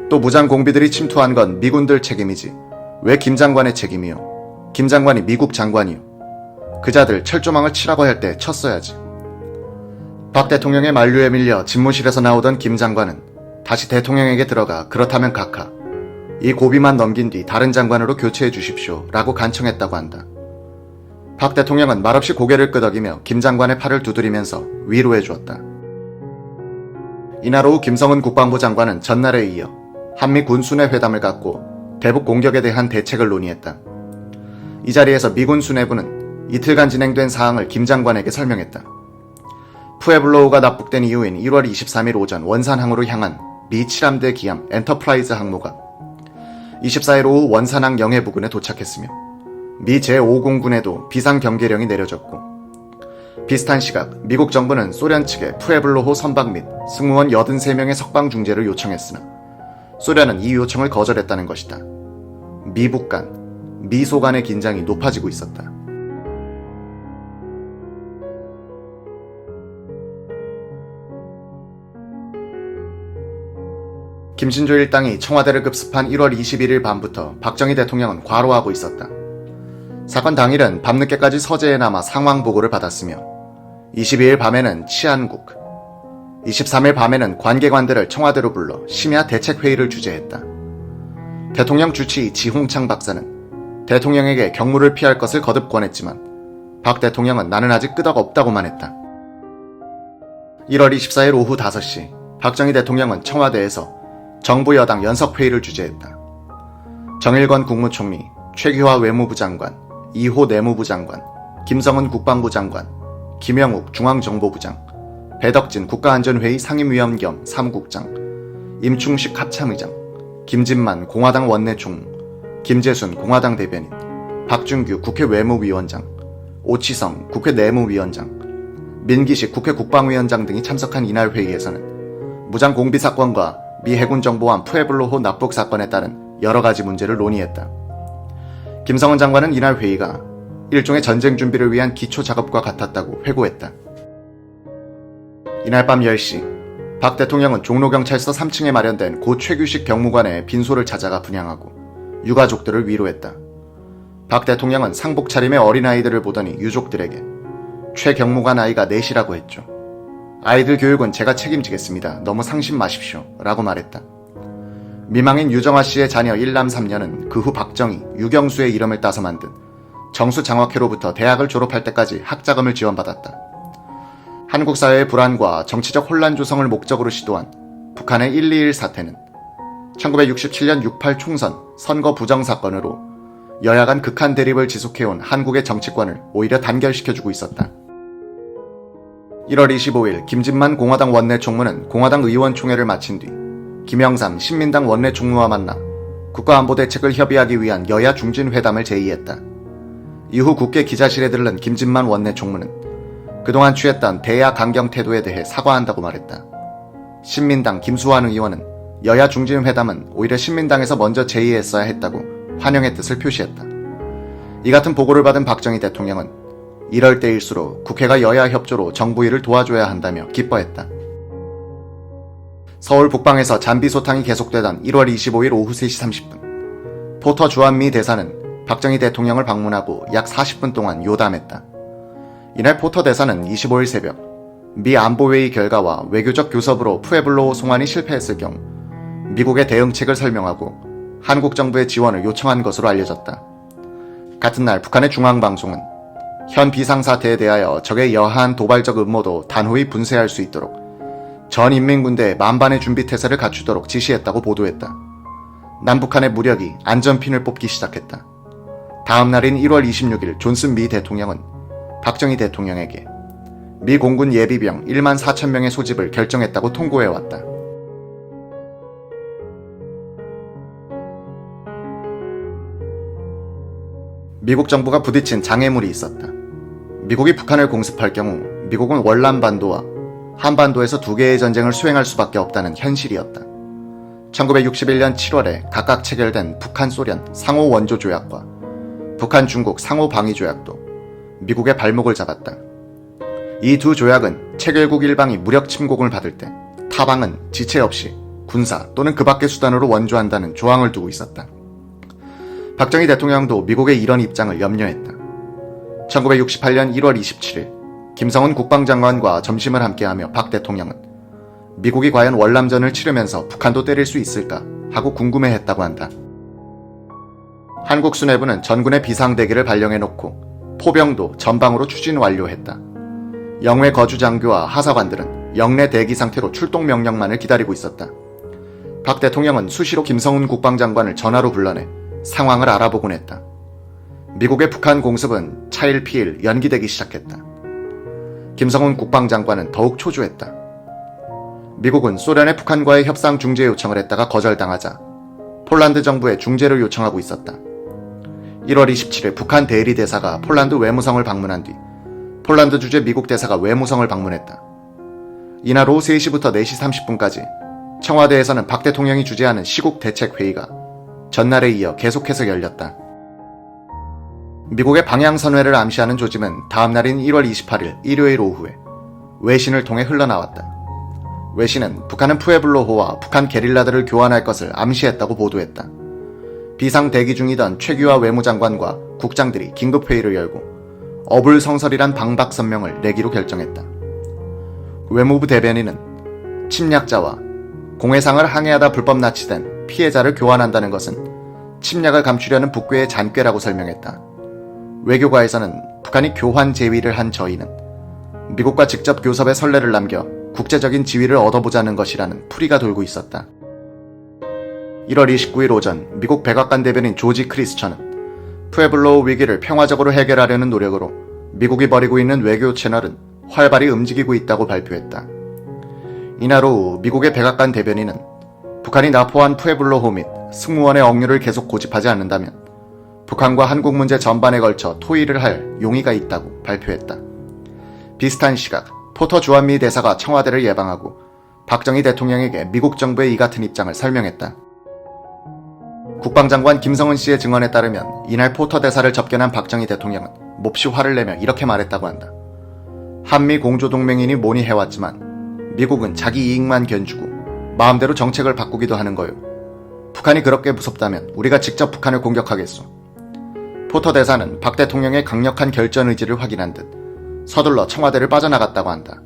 또 무장 공비들이 침투한 건 미군들 책임이지. 왜 김 장관의 책임이요? 김 장관이 미국 장관이요. 그자들 철조망을 치라고 할 때 쳤어야지. 박 대통령의 만류에 밀려 집무실에서 나오던 김 장관은 다시 대통령에게 들어가 그렇다면 각하, 이 고비만 넘긴 뒤 다른 장관으로 교체해 주십시오 라고 간청했다고 한다. 박 대통령은 말없이 고개를 끄덕이며 김 장관의 팔을 두드리면서 위로해 주었다. 이날 오후 김성은 국방부 장관은 전날에 이어 한미 군수뇌 회담을 갖고 대북 공격에 대한 대책을 논의했다. 이 자리에서 미군 수뇌부는 이틀간 진행된 사항을 김 장관에게 설명했다. 푸에블로우가 납북된 이후인 1월 23일 오전 원산항으로 향한 미 7함대 기함 엔터프라이즈 항모가 24일 오후 원산항 영해 부근에 도착했으며 미 제5공군에도 비상경계령이 내려졌고, 비슷한 시각 미국 정부는 소련 측에 푸에블로호 선박 및 승무원 83명의 석방 중재를 요청했으나 소련은 이 요청을 거절했다는 것이다. 미북 간, 미소 간의 긴장이 높아지고 있었다. 김신조 일당이 청와대를 급습한 1월 21일 밤부터 박정희 대통령은 과로하고 있었다. 사건 당일은 밤늦게까지 서재에 남아 상황 보고를 받았으며 22일 밤에는 치안국, 23일 밤에는 관계관들을 청와대로 불러 심야 대책회의를 주재했다. 대통령 주치의 지홍창 박사는 대통령에게 경무를 피할 것을 거듭 권했지만 박 대통령은 나는 아직 끄덕 없다고만 했다. 1월 24일 오후 5시 박정희 대통령은 청와대에서 정부 여당 연석회의를 주재했다. 정일권 국무총리, 최규하 외무부 장관, 이호 내무부 장관, 김성은 국방부 장관, 김영욱 중앙정보부장, 배덕진 국가안전회의 상임위원 겸 사무국장, 임충식 합참의장, 김진만 공화당 원내총무, 김재순 공화당 대변인, 박준규 국회 외무위원장, 오치성 국회 내무위원장, 민기식 국회 국방위원장 등이 참석한 이날 회의에서는 무장 공비 사건과 미 해군 정보원 푸에블로호 납북 사건에 따른 여러 가지 문제를 논의했다. 김성은 장관은 이날 회의가 일종의 전쟁 준비를 위한 기초 작업과 같았다고 회고했다. 이날 밤 10시 박 대통령은 종로경찰서 3층에 마련된 고 최규식 경무관의 빈소를 찾아가 분향하고 유가족들을 위로했다. 박 대통령은 상복 차림의 어린아이들을 보더니 유족들에게 최 경무관 아이가 넷이라고 했죠. 아이들 교육은 제가 책임지겠습니다. 너무 상심 마십시오. 라고 말했다. 미망인 유정화 씨의 자녀 1남 3녀는 그 후 박정희, 유경수의 이름을 따서 만든 정수장학회로부터 대학을 졸업할 때까지 학자금을 지원받았다. 한국 사회의 불안과 정치적 혼란 조성을 목적으로 시도한 북한의 121 사태는 1967년 6.8 총선 선거 부정 사건으로 여야 간 극한 대립을 지속해온 한국의 정치권을 오히려 단결시켜주고 있었다. 1월 25일 김진만 공화당 원내총무는 공화당 의원총회를 마친 뒤 김영삼 신민당 원내총무와 만나 국가안보대책을 협의하기 위한 여야 중진회담을 제의했다. 이후 국회 기자실에 들른 김진만 원내총무는 그동안 취했던 대야 강경 태도에 대해 사과한다고 말했다. 신민당 김수환 의원은 여야 중진회담은 오히려 신민당에서 먼저 제의했어야 했다고 환영의 뜻을 표시했다. 이 같은 보고를 받은 박정희 대통령은 이럴 때일수록 국회가 여야 협조로 정부 일을 도와줘야 한다며 기뻐했다. 서울 북방에서 잔비 소탕이 계속되던 1월 25일 오후 3시 30분 포터 주한미 대사는 박정희 대통령을 방문하고 약 40분 동안 요담했다. 이날 포터 대사는 25일 새벽 미 안보회의 결과와 외교적 교섭으로 푸에블로호 송환이 실패했을 경우 미국의 대응책을 설명하고 한국 정부의 지원을 요청한 것으로 알려졌다. 같은 날 북한의 중앙방송은 현 비상사태에 대하여 적의 여하한 도발적 음모도 단호히 분쇄할 수 있도록 전 인민군대에 만반의 준비태세를 갖추도록 지시했다고 보도했다. 남북한의 무력이 안전핀을 뽑기 시작했다. 다음 날인 1월 26일 존슨 미 대통령은 박정희 대통령에게 미 공군 예비병 1만 4천 명의 소집을 결정했다고 통보해왔다. 미국 정부가 부딪힌 장애물이 있었다. 미국이 북한을 공습할 경우 미국은 월남반도와 한반도에서 두 개의 전쟁을 수행할 수밖에 없다는 현실이었다. 1961년 7월에 각각 체결된 북한-소련 상호 원조 조약과 북한-중국 상호 방위 조약도 미국의 발목을 잡았다. 이 두 조약은 체결국 일방이 무력 침공을 받을 때 타방은 지체 없이 군사 또는 그 밖의 수단으로 원조한다는 조항을 두고 있었다. 박정희 대통령도 미국의 이런 입장을 염려했다. 1968년 1월 27일 김성은 국방장관과 점심을 함께하며 박 대통령은 미국이 과연 월남전을 치르면서 북한도 때릴 수 있을까 하고 궁금해했다고 한다. 한국 수뇌부는 전군의 비상대기를 발령해놓고 포병도 전방으로 추진 완료했다. 영외 거주 장교와 하사관들은 영내 대기 상태로 출동 명령만을 기다리고 있었다. 박 대통령은 수시로 김성은 국방장관을 전화로 불러내 상황을 알아보곤 했다. 미국의 북한 공습은 차일피일 연기되기 시작했다. 김성은 국방장관은 더욱 초조했다. 미국은 소련의 북한과의 협상 중재 요청을 했다가 거절당하자 폴란드 정부에 중재를 요청하고 있었다. 1월 27일 북한 대리 대사가 폴란드 외무성을 방문한 뒤 폴란드 주재 미국 대사가 외무성을 방문했다. 이날 오후 3시부터 4시 30분까지 청와대에서는 박 대통령이 주재하는 시국 대책 회의가 전날에 이어 계속해서 열렸다. 미국의 방향선회를 암시하는 조짐은 다음 날인 1월 28일 일요일 오후에 외신을 통해 흘러나왔다. 외신은 북한은 푸에블로호와 북한 게릴라들을 교환할 것을 암시했다고 보도했다. 비상 대기 중이던 최규하 외무장관과 국장들이 긴급회의를 열고 어불성설이란 방박선명을 내기로 결정했다. 외무부 대변인은 침략자와 공해상을 항해하다 불법 납치된 피해자를 교환한다는 것은 침략을 감추려는 북괴의 잔꾀라고 설명했다. 외교가에서는 북한이 교환 제의를 한 저희는 미국과 직접 교섭의 선례를 남겨 국제적인 지위를 얻어보자는 것이라는 풀이가 돌고 있었다. 1월 29일 오전 미국 백악관 대변인 조지 크리스처는 푸에블로우 위기를 평화적으로 해결하려는 노력으로 미국이 벌이고 있는 외교 채널은 활발히 움직이고 있다고 발표했다. 이날 오후 미국의 백악관 대변인은 북한이 납포한 푸에블로호 및 승무원의 억류를 계속 고집하지 않는다면 북한과 한국 문제 전반에 걸쳐 토의를 할 용의가 있다고 발표했다. 비슷한 시각 포터 주한미 대사가 청와대를 예방하고 박정희 대통령에게 미국 정부의 이 같은 입장을 설명했다. 국방장관 김성은 씨의 증언에 따르면 이날 포터 대사를 접견한 박정희 대통령은 몹시 화를 내며 이렇게 말했다고 한다. 한미 공조동맹이니 뭐니 해왔지만 미국은 자기 이익만 견주고 마음대로 정책을 바꾸기도 하는 거요. 북한이 그렇게 무섭다면 우리가 직접 북한을 공격하겠소. 포터 대사는 박 대통령의 강력한 결전 의지를 확인한 듯 서둘러 청와대를 빠져나갔다고 한다.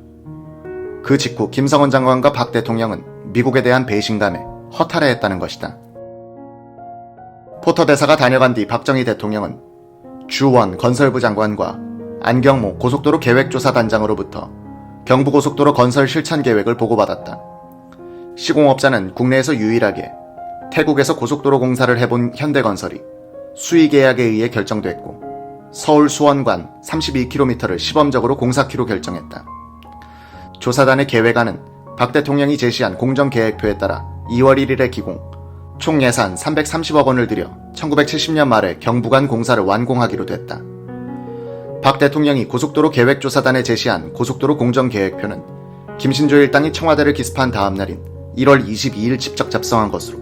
그 직후 김성은 장관과 박 대통령은 미국에 대한 배신감에 허탈해했다는 것이다. 포터 대사가 다녀간 뒤 박정희 대통령은 주원 건설부 장관과 안경모 고속도로 계획조사단장으로부터 경부고속도로 건설 실천 계획을 보고받았다. 시공업자는 국내에서 유일하게 태국에서 고속도로 공사를 해본 현대건설이 수의계약에 의해 결정됐고 서울 수원간 32km를 시범적으로 공사키로 결정했다. 조사단의 계획안은 박 대통령이 제시한 공정계획표에 따라 2월 1일에 기공, 총 예산 330억 원을 들여 1970년 말에 경부간 공사를 완공하기로 됐다. 박 대통령이 고속도로 계획조사단에 제시한 고속도로 공정계획표는 김신조 일당이 청와대를 기습한 다음 날인 1월 22일 직접 작성한 것으로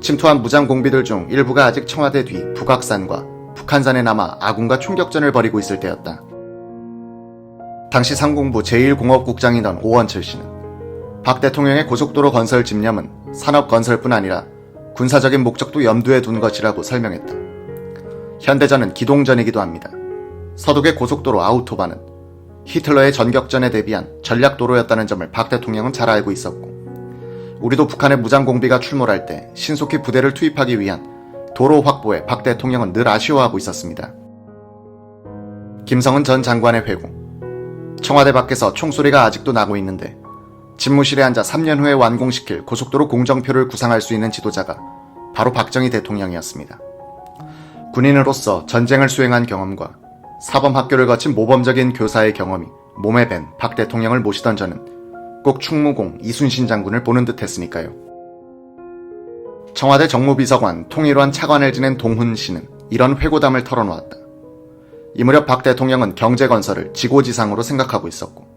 침투한 무장공비들 중 일부가 아직 청와대 뒤 북악산과 북한산에 남아 아군과 총격전을 벌이고 있을 때였다. 당시 상공부 제1공업국장이던 오원철 씨는 박 대통령의 고속도로 건설 집념은 산업건설뿐 아니라 군사적인 목적도 염두에 둔 것이라고 설명했다. 현대전은 기동전이기도 합니다. 서독의 고속도로 아우토반은 히틀러의 전격전에 대비한 전략도로였다는 점을 박 대통령은 잘 알고 있었고 우리도 북한의 무장공비가 출몰할 때 신속히 부대를 투입하기 위한 도로 확보에 박 대통령은 늘 아쉬워하고 있었습니다. 김성은 전 장관의 회고. 청와대 밖에서 총소리가 아직도 나고 있는데 집무실에 앉아 3년 후에 완공시킬 고속도로 공정표를 구상할 수 있는 지도자가 바로 박정희 대통령이었습니다. 군인으로서 전쟁을 수행한 경험과 사범학교를 거친 모범적인 교사의 경험이 몸에 밴 박 대통령을 모시던 저는 꼭 충무공 이순신 장군을 보는 듯 했으니까요. 청와대 정무비서관 통일원 차관을 지낸 동훈 씨는 이런 회고담을 털어놓았다. 이 무렵 박 대통령은 경제건설을 지고지상으로 생각하고 있었고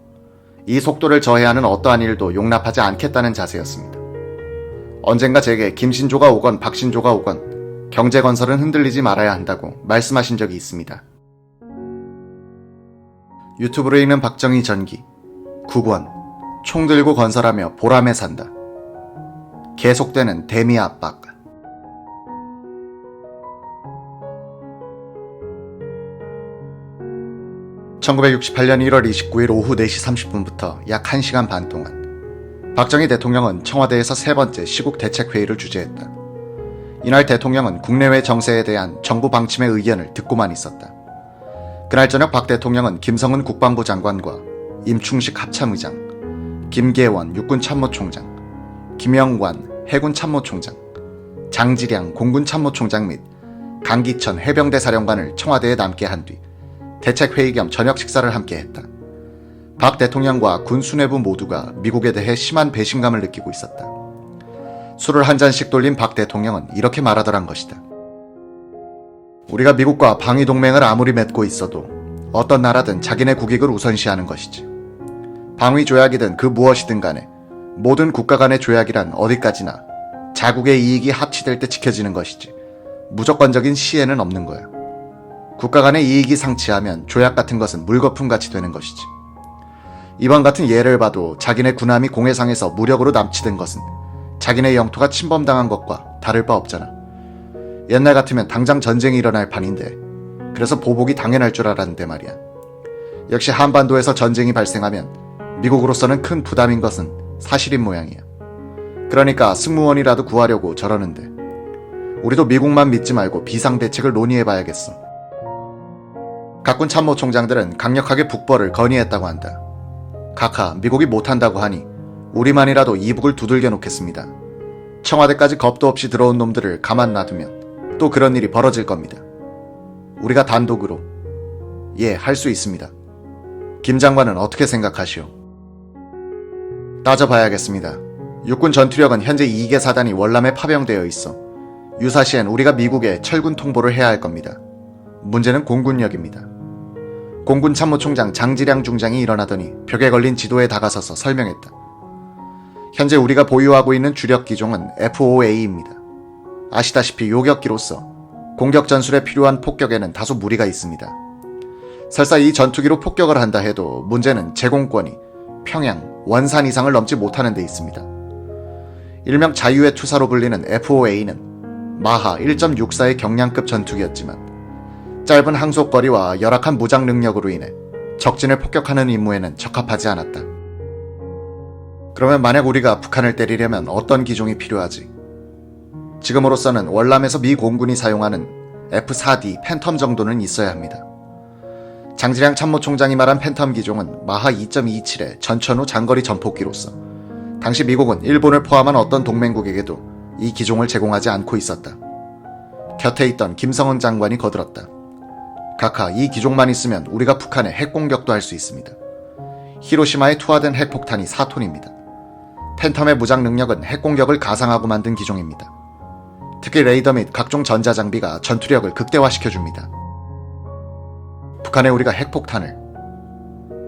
이 속도를 저해하는 어떠한 일도 용납하지 않겠다는 자세였습니다. 언젠가 제게 김신조가 오건 박신조가 오건 경제건설은 흔들리지 말아야 한다고 말씀하신 적이 있습니다. 유튜브로 읽는 박정희 전기 9권 총 들고 건설하며 보람에 산다. 계속되는 대미 압박. (1968년 1월 29일) 오후 4시 30분부터 약 1시간 반 동안 박정희 대통령은 청와대에서 세 번째 시국 대책회의를 주재했다. 이날 대통령은 국내외 정세에 대한 정부 방침의 의견을 듣고만 있었다. 그날 저녁 박 대통령은 김성은 국방부 장관과 임충식 합참의장, 김계원 육군참모총장, 김영관 해군참모총장, 장지량 공군참모총장 및 강기천 해병대 사령관을 청와대에 남게 한 뒤 대책회의 겸 저녁 식사를 함께 했다. 박 대통령과 군 수뇌부 모두가 미국에 대해 심한 배신감을 느끼고 있었다. 술을 한 잔씩 돌린 박 대통령은 이렇게 말하더란 것이다. 우리가 미국과 방위동맹을 아무리 맺고 있어도 어떤 나라든 자기네 국익을 우선시하는 것이지. 방위조약이든 그 무엇이든 간에 모든 국가 간의 조약이란 어디까지나 자국의 이익이 합치될 때 지켜지는 것이지 무조건적인 시에는 없는 거야. 국가 간의 이익이 상치하면 조약 같은 것은 물거품같이 되는 것이지. 이번 같은 예를 봐도 자기네 군함이 공해상에서 무력으로 납치된 것은 자기네 영토가 침범당한 것과 다를 바 없잖아. 옛날 같으면 당장 전쟁이 일어날 판인데 그래서 보복이 당연할 줄 알았는데 말이야. 역시 한반도에서 전쟁이 발생하면 미국으로서는 큰 부담인 것은 사실인 모양이야. 그러니까 승무원이라도 구하려고 저러는데 우리도 미국만 믿지 말고 비상대책을 논의해봐야겠어. 각군 참모총장들은 강력하게 북벌을 건의했다고 한다. 각하, 미국이 못한다고 하니 우리만이라도 이북을 두들겨 놓겠습니다. 청와대까지 겁도 없이 들어온 놈들을 가만 놔두면 또 그런 일이 벌어질 겁니다. 우리가 단독으로 할 수 있습니다. 김 장관은 어떻게 생각하시오? 따져봐야겠습니다. 육군 전투력은 현재 2개 사단이 월남에 파병되어 있어 유사시엔 우리가 미국에 철군 통보를 해야 할 겁니다. 문제는 공군력입니다. 공군 참모총장 장지량 중장이 일어나더니 벽에 걸린 지도에 다가서서 설명했다. 현재 우리가 보유하고 있는 주력 기종은 F-5A입니다. 아시다시피 요격기로서 공격 전술에 필요한 폭격에는 다소 무리가 있습니다. 설사 이 전투기로 폭격을 한다 해도 문제는 제공권이 평양, 원산 이상을 넘지 못하는 데 있습니다. 일명 자유의 투사로 불리는 F-5A는 마하 1.64의 경량급 전투기였지만 짧은 항속거리와 열악한 무장 능력으로 인해 적진을 폭격하는 임무에는 적합하지 않았다. 그러면 만약 우리가 북한을 때리려면 어떤 기종이 필요하지? 지금으로서는 월남에서 미 공군이 사용하는 F-4D 팬텀 정도는 있어야 합니다. 장지량 참모총장이 말한 팬텀 기종은 마하 2.27의 전천후 장거리 전폭기로서 당시 미국은 일본을 포함한 어떤 동맹국에게도 이 기종을 제공하지 않고 있었다. 곁에 있던 김성은 장관이 거들었다. 각하, 이 기종만 있으면 우리가 북한에 핵공격도 할 수 있습니다. 히로시마에 투하된 핵폭탄이 4톤입니다. 팬텀의 무장 능력은 핵공격을 가상하고 만든 기종입니다. 특히 레이더 및 각종 전자장비가 전투력을 극대화시켜줍니다. 북한에 우리가 핵폭탄을.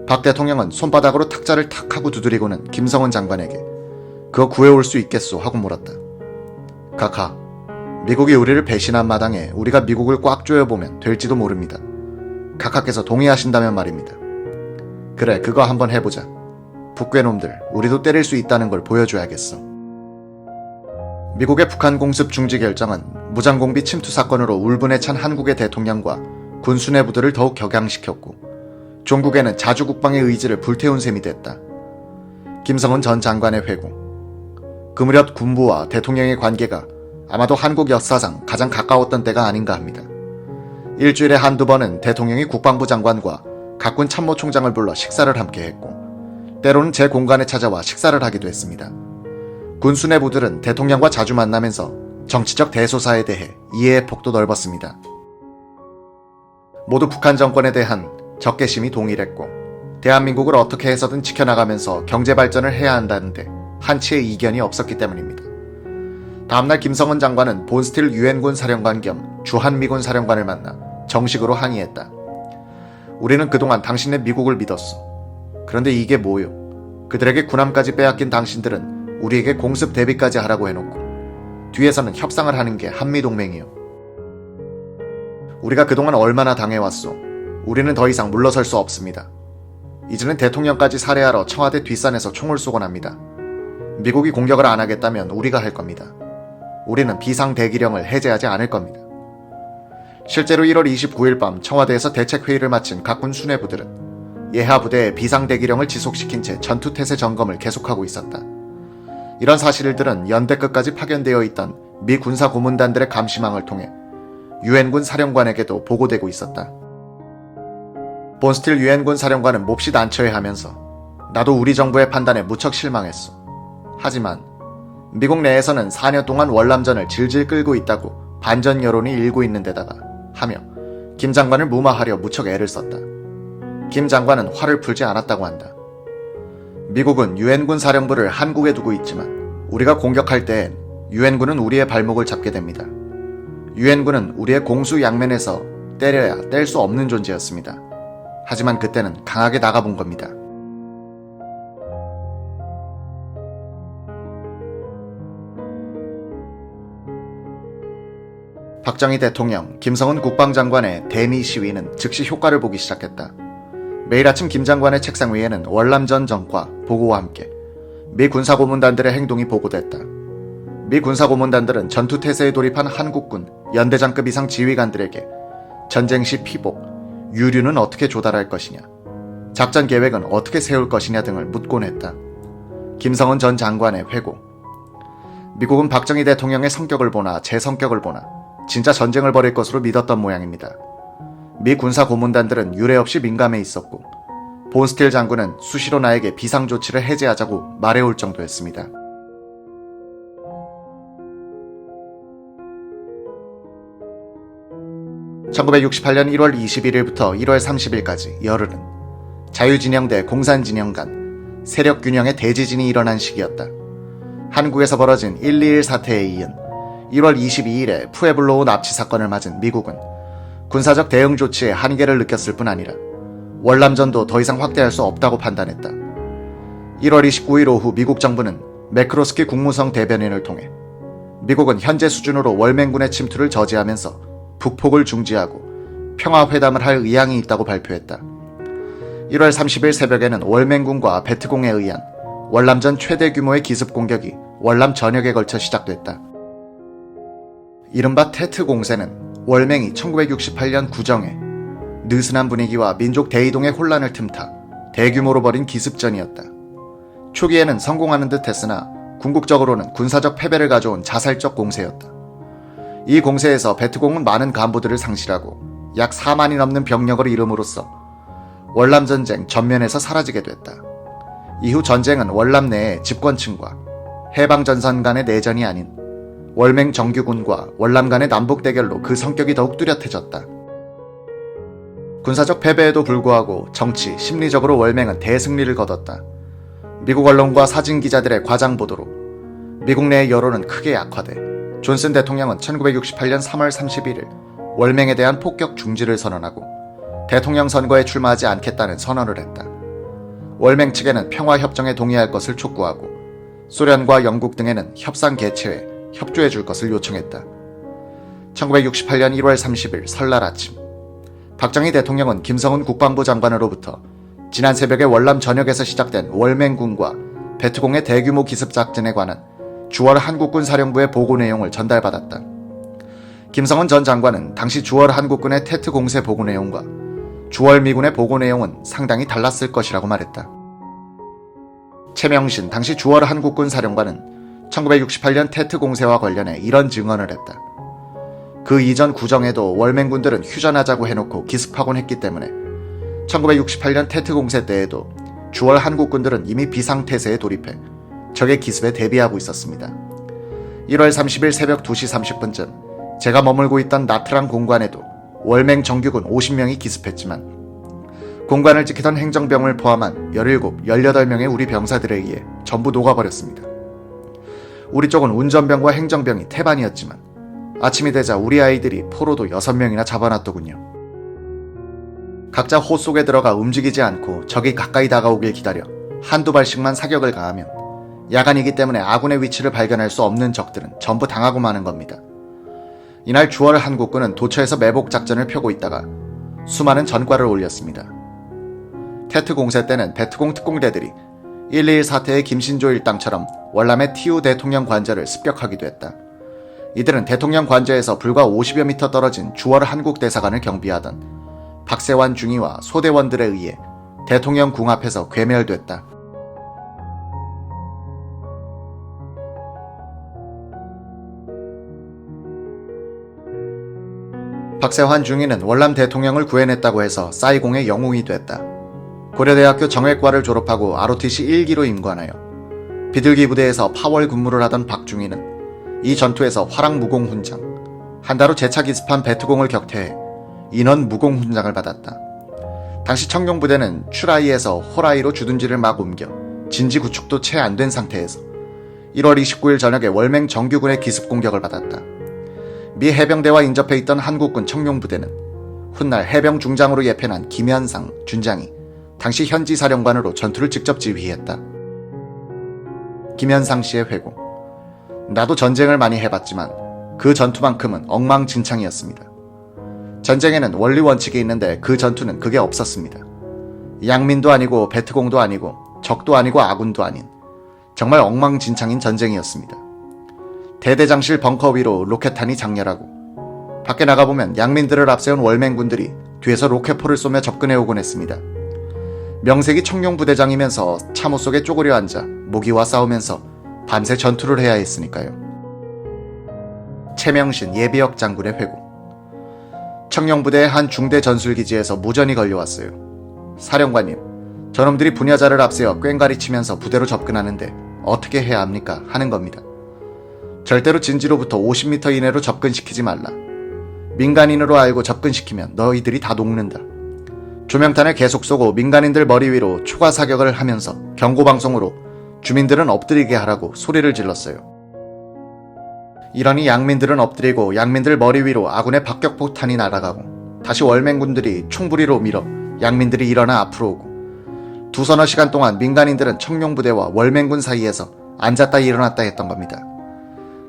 박 대통령은 손바닥으로 탁자를 탁 하고 두드리고는 김성은 장관에게 그거 구해올 수 있겠소 하고 물었다. 각하, 미국이 우리를 배신한 마당에 우리가 미국을 꽉 조여보면 될지도 모릅니다. 각하께서 동의하신다면 말입니다. 그래, 그거 한번 해보자. 북괴놈들, 우리도 때릴 수 있다는 걸 보여줘야겠어. 미국의 북한 공습 중지 결정은 무장공비 침투 사건으로 울분에 찬 한국의 대통령과 군 수뇌부들을 더욱 격양시켰고 종국에는 자주국방의 의지를 불태운 셈이 됐다. 김성은 전 장관의 회고. 그 무렵 군부와 대통령의 관계가 아마도 한국 역사상 가장 가까웠던 때가 아닌가 합니다. 일주일에 한두 번은 대통령이 국방부 장관과 각군 참모총장을 불러 식사를 함께 했고 때로는 제 공간에 찾아와 식사를 하기도 했습니다. 군 수뇌부들은 대통령과 자주 만나면서 정치적 대소사에 대해 이해의 폭도 넓었습니다. 모두 북한 정권에 대한 적개심이 동일했고 대한민국을 어떻게 해서든 지켜나가면서 경제발전을 해야 한다는데 한치의 이견이 없었기 때문입니다. 다음날 김성은 장관은 본스틸 유엔군 사령관 겸 주한미군 사령관을 만나 정식으로 항의했다. 우리는 그동안 당신네 미국을 믿었어. 그런데 이게 뭐요? 그들에게 군함까지 빼앗긴 당신들은 우리에게 공습 대비까지 하라고 해놓고 뒤에서는 협상을 하는 게 한미동맹이요. 우리가 그동안 얼마나 당해왔소. 우리는 더 이상 물러설 수 없습니다. 이제는 대통령까지 살해하러 청와대 뒷산에서 총을 쏘곤 합니다. 미국이 공격을 안 하겠다면 우리가 할 겁니다. 우리는 비상대기령을 해제하지 않을 겁니다. 실제로 1월 29일 밤 청와대에서 대책회의를 마친 각군 수뇌부들은 예하부대의 비상대기령을 지속시킨 채 전투태세 점검을 계속하고 있었다. 이런 사실들은 연대 끝까지 파견되어 있던 미 군사 고문단들의 감시망을 통해 유엔군 사령관에게도 보고되고 있었다. 본스틸 유엔군 사령관은 몹시 난처해하면서 나도 우리 정부의 판단에 무척 실망했어. 하지만 미국 내에서는 4년 동안 월남전을 질질 끌고 있다고 반전 여론이 일고 있는 데다가 하며 김 장관을 무마하려 무척 애를 썼다. 김 장관은 화를 풀지 않았다고 한다. 미국은 유엔군 사령부를 한국에 두고 있지만 우리가 공격할 때엔 유엔군은 우리의 발목을 잡게 됩니다. 유엔군은 우리의 공수 양면에서 때려야 뗄 수 없는 존재였습니다. 하지만 그때는 강하게 나가본 겁니다. 박정희 대통령, 김성은 국방장관의 대미 시위는 즉시 효과를 보기 시작했다. 매일 아침 김 장관의 책상 위에는 월남전 전과 보고와 함께 미 군사고문단들의 행동이 보고됐다. 미 군사고문단들은 전투태세에 돌입한 한국군 연대장급 이상 지휘관들에게 전쟁 시 피복, 유류는 어떻게 조달할 것이냐, 작전 계획은 어떻게 세울 것이냐 등을 묻곤 했다. 김성은 전 장관의 회고. 미국은 박정희 대통령의 성격을 보나 제 성격을 보나 진짜 전쟁을 벌일 것으로 믿었던 모양입니다. 미 군사 고문단들은 유례 없이 민감해 있었고 본스틸 장군은 수시로 나에게 비상조치를 해제하자고 말해올 정도였습니다. (1968년 1월 21일부터 1월 30일까지) 열흘은 자유진영 대 공산진영 간 세력균형의 대지진이 일어난 시기였다. 한국에서 벌어진 1.21 사태에 이은 1월 22일에 푸에블로우 납치 사건을 맞은 미국은 군사적 대응 조치에 한계를 느꼈을 뿐 아니라 월남전도 더 이상 확대할 수 없다고 판단했다. 1월 29일 오후 미국 정부는 매크로스키 국무성 대변인을 통해 미국은 현재 수준으로 월맹군의 침투를 저지하면서 북폭을 중지하고 평화회담을 할 의향이 있다고 발표했다. 1월 30일 새벽에는 월맹군과 베트공에 의한 월남전 최대 규모의 기습 공격이 월남 전역에 걸쳐 시작됐다. 이른바 테트 공세는 월맹이 1968년 구정에 느슨한 분위기와 민족 대이동의 혼란을 틈타 대규모로 벌인 기습전이었다. 초기에는 성공하는 듯 했으나 궁극적으로는 군사적 패배를 가져온 자살적 공세였다. 이 공세에서 베트공은 많은 간부들을 상실하고 약 4만이 넘는 병력을 잃음으로써 월남전쟁 전면에서 사라지게 됐다. 이후 전쟁은 월남 내의 집권층과 해방전선 간의 내전이 아닌 월맹 정규군과 월남 간의 남북 대결로 그 성격이 더욱 뚜렷해졌다. 군사적 패배에도 불구하고 정치, 심리적으로 월맹은 대승리를 거뒀다. 미국 언론과 사진 기자들의 과장 보도로 미국 내의 여론은 크게 약화돼 존슨 대통령은 1968년 3월 31일 월맹에 대한 폭격 중지를 선언하고 대통령 선거에 출마하지 않겠다는 선언을 했다. 월맹 측에는 평화협정에 동의할 것을 촉구하고 소련과 영국 등에는 협상 개최에 협조해 줄 것을 요청했다. 1968년 1월 30일 설날 아침, 박정희 대통령은 김성훈 국방부 장관으로부터 지난 새벽에 월남 전역에서 시작된 월맹군과 베트공의 대규모 기습작전에 관한 주월 한국군 사령부의 보고 내용을 전달받았다. 김성훈 전 장관은 당시 주월 한국군의 테트 공세 보고 내용과 주월 미군의 보고 내용은 상당히 달랐을 것이라고 말했다. 최명신 당시 주월 한국군 사령관은 1968년 테트 공세와 관련해 이런 증언을 했다. 그 이전 구정에도 월맹군들은 휴전하자고 해놓고 기습하곤 했기 때문에 1968년 테트 공세 때에도 주월 한국군들은 이미 비상태세에 돌입해 적의 기습에 대비하고 있었습니다. 1월 30일 새벽 2시 30분쯤 제가 머물고 있던 나트랑 공관에도 월맹 정규군 50명이 기습했지만 공관을 지키던 행정병을 포함한 17, 18명의 우리 병사들에 의해 전부 녹아버렸습니다. 우리 쪽은 운전병과 행정병이 태반이었지만 아침이 되자 우리 아이들이 포로도 6명이나 잡아놨더군요. 각자 호 속에 들어가 움직이지 않고 적이 가까이 다가오길 기다려 한두 발씩만 사격을 가하면 야간이기 때문에 아군의 위치를 발견할 수 없는 적들은 전부 당하고 마는 겁니다. 이날 주월 한국군은 도처에서 매복 작전을 펴고 있다가 수많은 전과를 올렸습니다. 테트 공세 때는 베트공 특공대들이 1.21 사태의 김신조 일당처럼 월남의 TU 대통령 관저를 습격하기도 했다. 이들은 대통령 관저에서 불과 50여 미터 떨어진 주월 한국 대사관을 경비하던 박세환 중위와 소대원들에 의해 대통령 궁 앞에서 괴멸됐다. 박세환 중위는 월남 대통령을 구해냈다고 해서 싸이공의 영웅이 됐다. 고려대학교 정액과를 졸업하고 ROTC 1기로 임관하여 비둘기 부대에서 파월 근무를 하던 박중위는 이 전투에서 화랑 무공훈장, 한 달 후 재차 기습한 베트공을 격퇴해 인원 무공훈장을 받았다. 당시 청룡부대는 추라이에서 호라이로 주둔지를 막 옮겨 진지 구축도 채 안 된 상태에서 1월 29일 저녁에 월맹 정규군의 기습 공격을 받았다. 미 해병대와 인접해 있던 한국군 청룡부대는 훗날 해병 중장으로 예편한 김현상 준장이 당시 현지 사령관으로 전투를 직접 지휘했다. 김현상 씨의 회고. 나도 전쟁을 많이 해봤지만 그 전투만큼은 엉망진창이었습니다. 전쟁에는 원리 원칙이 있는데 그 전투는 그게 없었습니다. 양민도 아니고 베트공도 아니고 적도 아니고 아군도 아닌 정말 엉망진창인 전쟁이었습니다. 대대장실 벙커 위로 로켓탄이 장렬하고 밖에 나가보면 양민들을 앞세운 월맹군들이 뒤에서 로켓포를 쏘며 접근해오곤 했습니다. 명색이 청룡부대장이면서 참호 속에 쪼그려 앉아 모기와 싸우면서 밤새 전투를 해야 했으니까요. 최명신 예비역 장군의 회고. 청룡부대의 한 중대 전술기지에서 무전이 걸려왔어요. 사령관님, 저놈들이 분야자를 앞세워 꽹가리 치면서 부대로 접근하는데 어떻게 해야 합니까? 하는 겁니다. 절대로 진지로부터 50m 이내로 접근시키지 말라. 민간인으로 알고 접근시키면 너희들이 다 녹는다. 조명탄을 계속 쏘고 민간인들 머리 위로 초과 사격을 하면서 경고방송으로 주민들은 엎드리게 하라고 소리를 질렀어요. 이러니 양민들은 엎드리고 양민들 머리 위로 아군의 박격포탄이 날아가고 다시 월맹군들이 총부리로 밀어 양민들이 일어나 앞으로 오고 두서너 시간 동안 민간인들은 청룡부대와 월맹군 사이에서 앉았다 일어났다 했던 겁니다.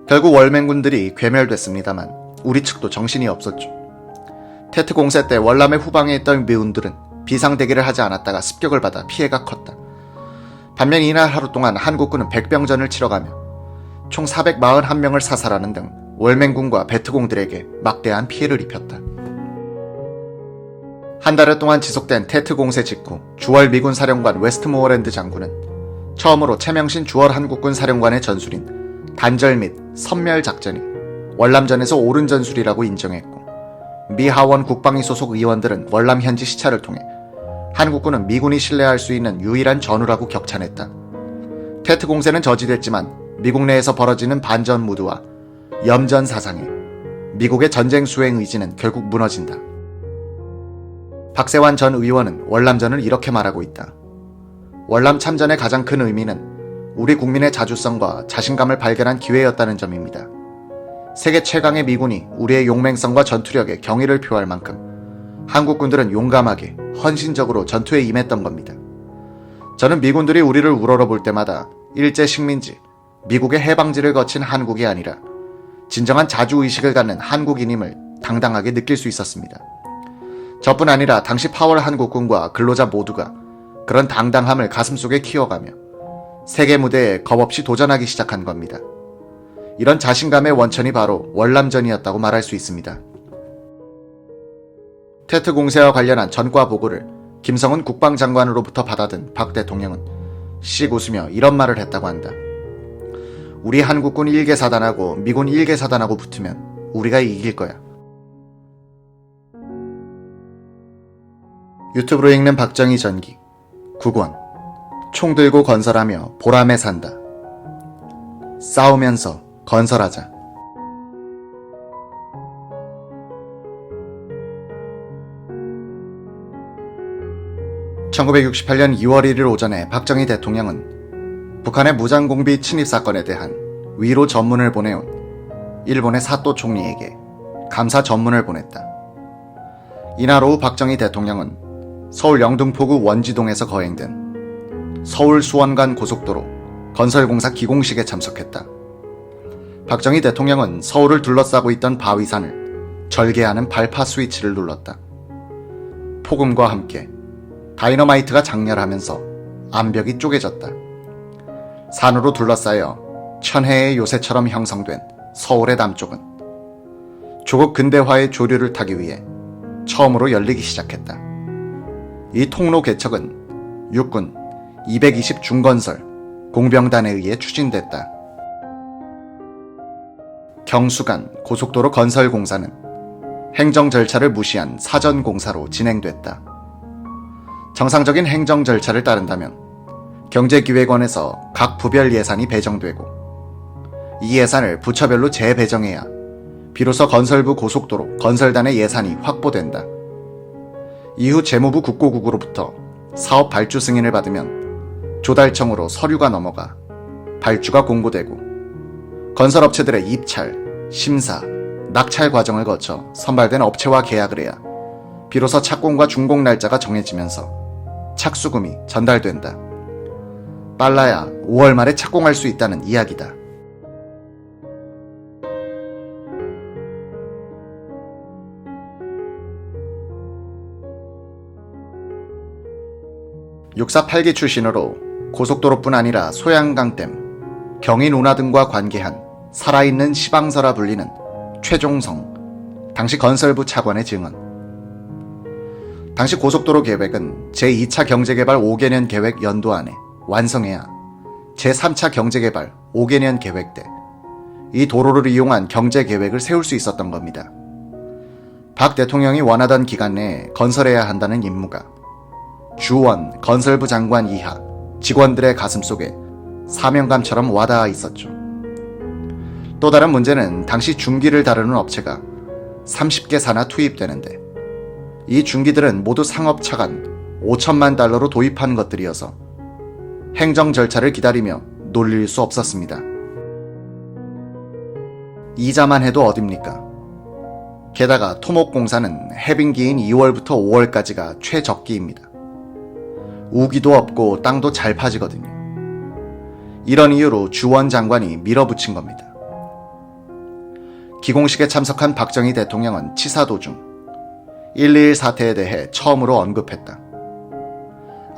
결국 월맹군들이 괴멸됐습니다만 우리 측도 정신이 없었죠. 테트 공세 때 월남의 후방에 있던 미군들은 비상대기를 하지 않았다가 습격을 받아 피해가 컸다. 반면 이날 하루 동안 한국군은 백병전을 치러가며 총 441명을 사살하는 등 월맹군과 베트공들에게 막대한 피해를 입혔다. 한 달여 동안 지속된 테트 공세 직후 주월 미군 사령관 웨스트모어랜드 장군은 처음으로 최명신 주월 한국군 사령관의 전술인 단절 및 선멸 작전이 월남전에서 옳은 전술이라고 인정했고 미 하원 국방위 소속 의원들은 월남 현지 시찰을 통해 한국군은 미군이 신뢰할 수 있는 유일한 전우라고 격찬했다. 테트 공세는 저지됐지만 미국 내에서 벌어지는 반전 무드와 염전 사상에 미국의 전쟁 수행 의지는 결국 무너진다. 박세환 전 의원은 월남전을 이렇게 말하고 있다. 월남 참전의 가장 큰 의미는 우리 국민의 자주성과 자신감을 발견한 기회였다는 점입니다. 세계 최강의 미군이 우리의 용맹성과 전투력에 경의를 표할 만큼 한국군들은 용감하게 헌신적으로 전투에 임했던 겁니다. 저는 미군들이 우리를 우러러볼 때마다 일제 식민지, 미국의 해방지를 거친 한국이 아니라 진정한 자주의식을 갖는 한국인임을 당당하게 느낄 수 있었습니다. 저뿐 아니라 당시 파월 한국군과 근로자 모두가 그런 당당함을 가슴속에 키워가며 세계 무대에 겁없이 도전하기 시작한 겁니다. 이런 자신감의 원천이 바로 월남전이었다고 말할 수 있습니다. 테트 공세와 관련한 전과 보고를 김성은 국방장관으로부터 받아든 박 대통령은 씩 웃으며 이런 말을 했다고 한다. 우리 한국군 1개 사단하고 미군 1개 사단하고 붙으면 우리가 이길 거야. 유튜브로 읽는 박정희 전기 9권. 총 들고 건설하며 보람에 산다. 싸우면서 건설하자. (1968년 2월 1일) 오전에 박정희 대통령은 북한의 무장공비 침입 사건에 대한 위로 전문을 보내온 일본의 사또 총리에게 감사 전문을 보냈다. 이날 오후 박정희 대통령은 서울 영등포구 원지동에서 거행된 서울 수원간 고속도로 건설공사 기공식에 참석했다. 박정희 대통령은 서울을 둘러싸고 있던 바위산을 절개하는 발파 스위치를 눌렀다. 폭음과 함께 다이너마이트가 장렬하면서 암벽이 쪼개졌다. 산으로 둘러싸여 천혜의 요새처럼 형성된 서울의 남쪽은 조국 근대화의 조류를 타기 위해 처음으로 열리기 시작했다. 이 통로 개척은 육군 220 중건설 공병단에 의해 추진됐다. 경수간 고속도로 건설 공사는 행정 절차를 무시한 사전 공사로 진행됐다. 정상적인 행정 절차를 따른다면 경제기획원에서 각 부별 예산이 배정되고 이 예산을 부처별로 재배정해야 비로소 건설부 고속도로 건설단의 예산이 확보된다. 이후 재무부 국고국으로부터 사업 발주 승인을 받으면 조달청으로 서류가 넘어가 발주가 공고되고 건설업체들의 입찰, 심사, 낙찰 과정을 거쳐 선발된 업체와 계약을 해야 비로소 착공과 준공 날짜가 정해지면서 착수금이 전달된다. 빨라야 5월 말에 착공할 수 있다는 이야기다. 육사 8기 출신으로 고속도로뿐 아니라 소양강댐, 경인 운하 등과 관계한 살아있는 시방서라 불리는 최종성 당시 건설부 차관의 증언. 당시 고속도로 계획은 제2차 경제개발 5개년 계획 연도 안에 완성해야 제3차 경제개발 5개년 계획 때 이 도로를 이용한 경제계획을 세울 수 있었던 겁니다. 박 대통령이 원하던 기간 내에 건설해야 한다는 임무가 주원 건설부 장관 이하 직원들의 가슴속에 사명감처럼 와닿아 있었죠. 또 다른 문제는 당시 중기를 다루는 업체가 30개 사나 투입되는데 이 중기들은 모두 상업 차관 5천만 달러로 도입한 것들이어서 행정 절차를 기다리며 놀릴 수 없었습니다. 이자만 해도 어딥니까? 게다가 토목공사는 해빙기인 2월부터 5월까지가 최적기입니다. 우기도 없고 땅도 잘 파지거든요. 이런 이유로 주원 장관이 밀어붙인 겁니다. 기공식에 참석한 박정희 대통령은 치사 도중 1.21 사태에 대해 처음으로 언급했다.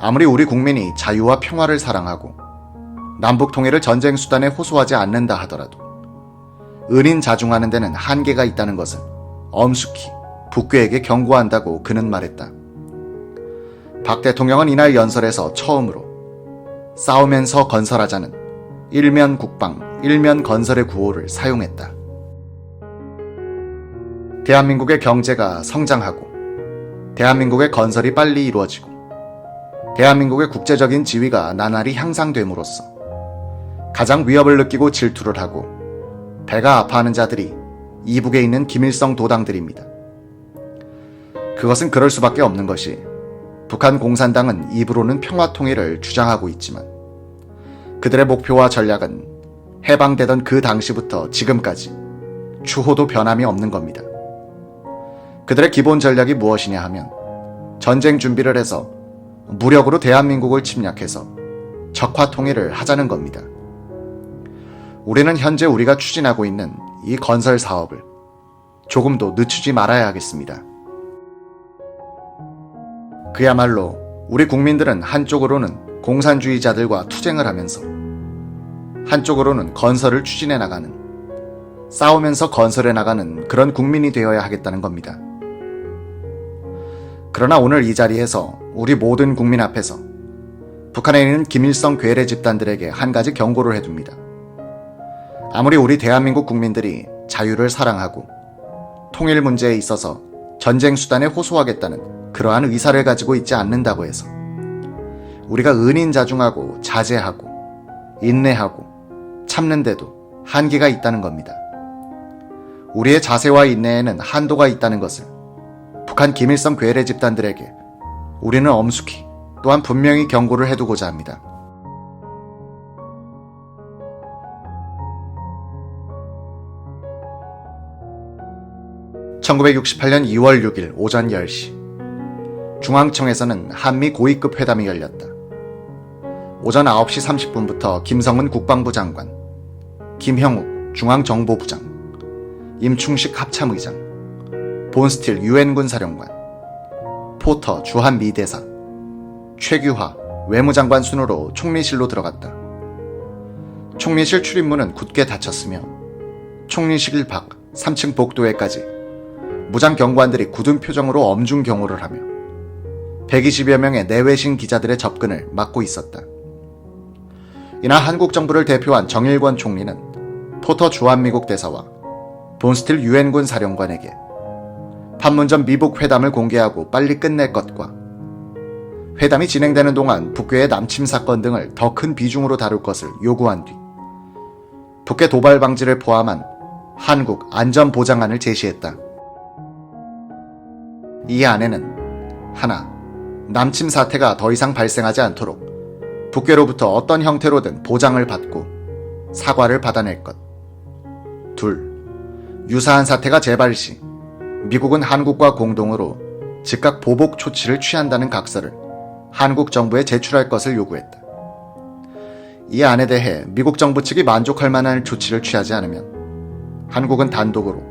아무리 우리 국민이 자유와 평화를 사랑하고 남북 통일을 전쟁 수단에 호소하지 않는다 하더라도 은인자중하는 데는 한계가 있다는 것을 엄숙히 북괴에게 경고한다고 그는 말했다. 박 대통령은 이날 연설에서 처음으로 싸우면서 건설하자는 일면 국방, 일면 건설의 구호를 사용했다. 대한민국의 경제가 성장하고 대한민국의 건설이 빨리 이루어지고 대한민국의 국제적인 지위가 나날이 향상됨으로써 가장 위협을 느끼고 질투를 하고 배가 아파하는 자들이 이북에 있는 김일성 도당들입니다. 그것은 그럴 수밖에 없는 것이 북한 공산당은 입으로는 평화통일을 주장하고 있지만 그들의 목표와 전략은 해방되던 그 당시부터 지금까지 추호도 변함이 없는 겁니다. 그들의 기본 전략이 무엇이냐 하면 전쟁 준비를 해서 무력으로 대한민국을 침략해서 적화통일을 하자는 겁니다. 우리는 현재 우리가 추진하고 있는 이 건설 사업을 조금도 늦추지 말아야 하겠습니다. 그야말로 우리 국민들은 한쪽으로는 공산주의자들과 투쟁을 하면서 한쪽으로는 건설을 추진해 나가는, 싸우면서 건설해 나가는 그런 국민이 되어야 하겠다는 겁니다. 그러나 오늘 이 자리에서 우리 모든 국민 앞에서 북한에 있는 김일성 괴뢰 집단들에게 한 가지 경고를 해둡니다. 아무리 우리 대한민국 국민들이 자유를 사랑하고 통일 문제에 있어서 전쟁 수단에 호소하겠다는 그러한 의사를 가지고 있지 않는다고 해서 우리가 은인자중하고 자제하고 인내하고 참는데도 한계가 있다는 겁니다. 우리의 자세와 인내에는 한도가 있다는 것을 북한 김일성 괴뢰 집단들에게 우리는 엄숙히 또한 분명히 경고를 해두고자 합니다. (1968년 2월 6일) 오전 10시 중앙청에서는 한미 고위급 회담이 열렸다. 오전 9시 30분부터 김성은 국방부 장관, 김형욱 중앙정보부장, 임충식 합참의장, 본스틸 유엔군 사령관, 포터 주한미 대사, 최규하 외무장관 순으로 총리실로 들어갔다. 총리실 출입문은 굳게 닫혔으며 총리실 밖 3층 복도에까지 무장 경관들이 굳은 표정으로 엄중 경호를 하며 120여 명의 내외신 기자들의 접근을 막고 있었다. 이날 한국 정부를 대표한 정일권 총리는 포터 주한미국 대사와 본스틸 유엔군 사령관에게 판문점 미북 회담을 공개하고 빨리 끝낼 것과 회담이 진행되는 동안 북괴의 남침 사건 등을 더 큰 비중으로 다룰 것을 요구한 뒤 북괴 도발 방지를 포함한 한국 안전보장안을 제시했다. 이 안에는 하나, 남침 사태가 더 이상 발생하지 않도록 북괴로부터 어떤 형태로든 보장을 받고 사과를 받아낼 것. 둘, 유사한 사태가 재발 시 미국은 한국과 공동으로 즉각 보복 조치를 취한다는 각서를 한국 정부에 제출할 것을 요구했다. 이 안에 대해 미국 정부 측이 만족할 만한 조치를 취하지 않으면 한국은 단독으로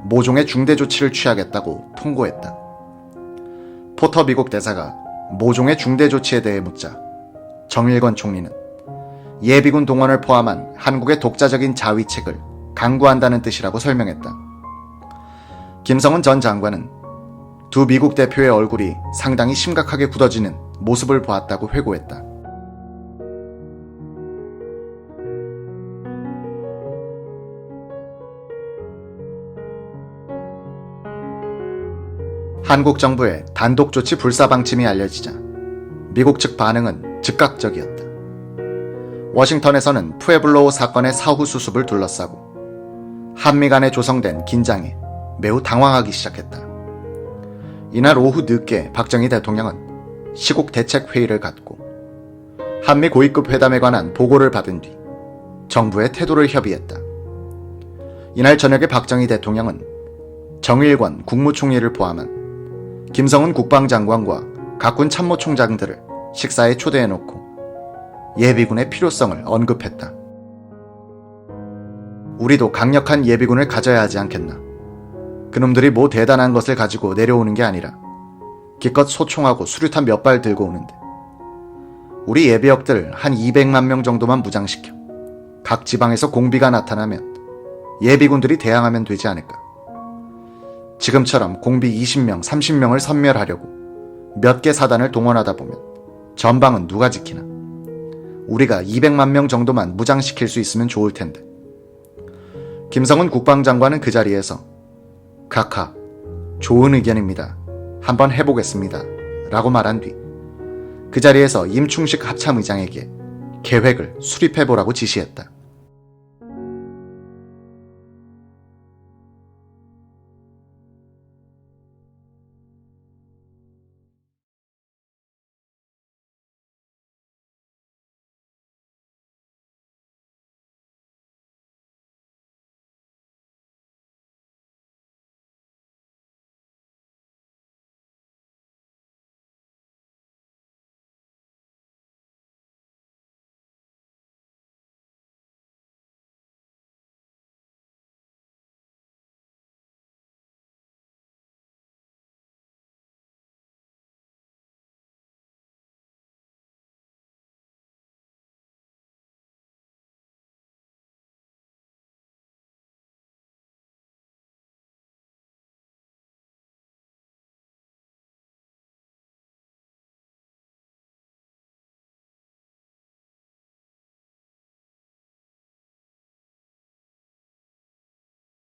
모종의 중대 조치를 취하겠다고 통고했다. 포터 미국 대사가 모종의 중대 조치에 대해 묻자 정일권 총리는 예비군 동원을 포함한 한국의 독자적인 자위책을 강구한다는 뜻이라고 설명했다. 김성은 전 장관은 두 미국 대표의 얼굴이 상당히 심각하게 굳어지는 모습을 보았다고 회고했다. 한국 정부의 단독 조치 불사 방침이 알려지자 미국 측 반응은 즉각적이었다. 워싱턴에서는 푸에블로 사건의 사후 수습을 둘러싸고 한미 간에 조성된 긴장에 매우 당황하기 시작했다. 이날 오후 늦게 박정희 대통령은 시국 대책 회의를 갖고 한미 고위급 회담에 관한 보고를 받은 뒤 정부의 태도를 협의했다. 이날 저녁에 박정희 대통령은 정일권 국무총리를 포함한 김성은 국방장관과 각군 참모총장들을 식사에 초대해놓고 예비군의 필요성을 언급했다. 우리도 강력한 예비군을 가져야 하지 않겠나. 그놈들이 뭐 대단한 것을 가지고 내려오는 게 아니라 기껏 소총하고 수류탄 몇 발 들고 오는데 우리 예비역들 한 200만 명 정도만 무장시켜 각 지방에서 공비가 나타나면 예비군들이 대항하면 되지 않을까. 지금처럼 공비 20명, 30명을 섬멸하려고 몇 개 사단을 동원하다 보면 전방은 누가 지키나. 우리가 200만 명 정도만 무장시킬 수 있으면 좋을 텐데. 김성은 국방장관은 그 자리에서 카카, 좋은 의견입니다. 한번 해보겠습니다. 라고 말한 뒤 그 자리에서 임충식 합참의장에게 계획을 수립해보라고 지시했다.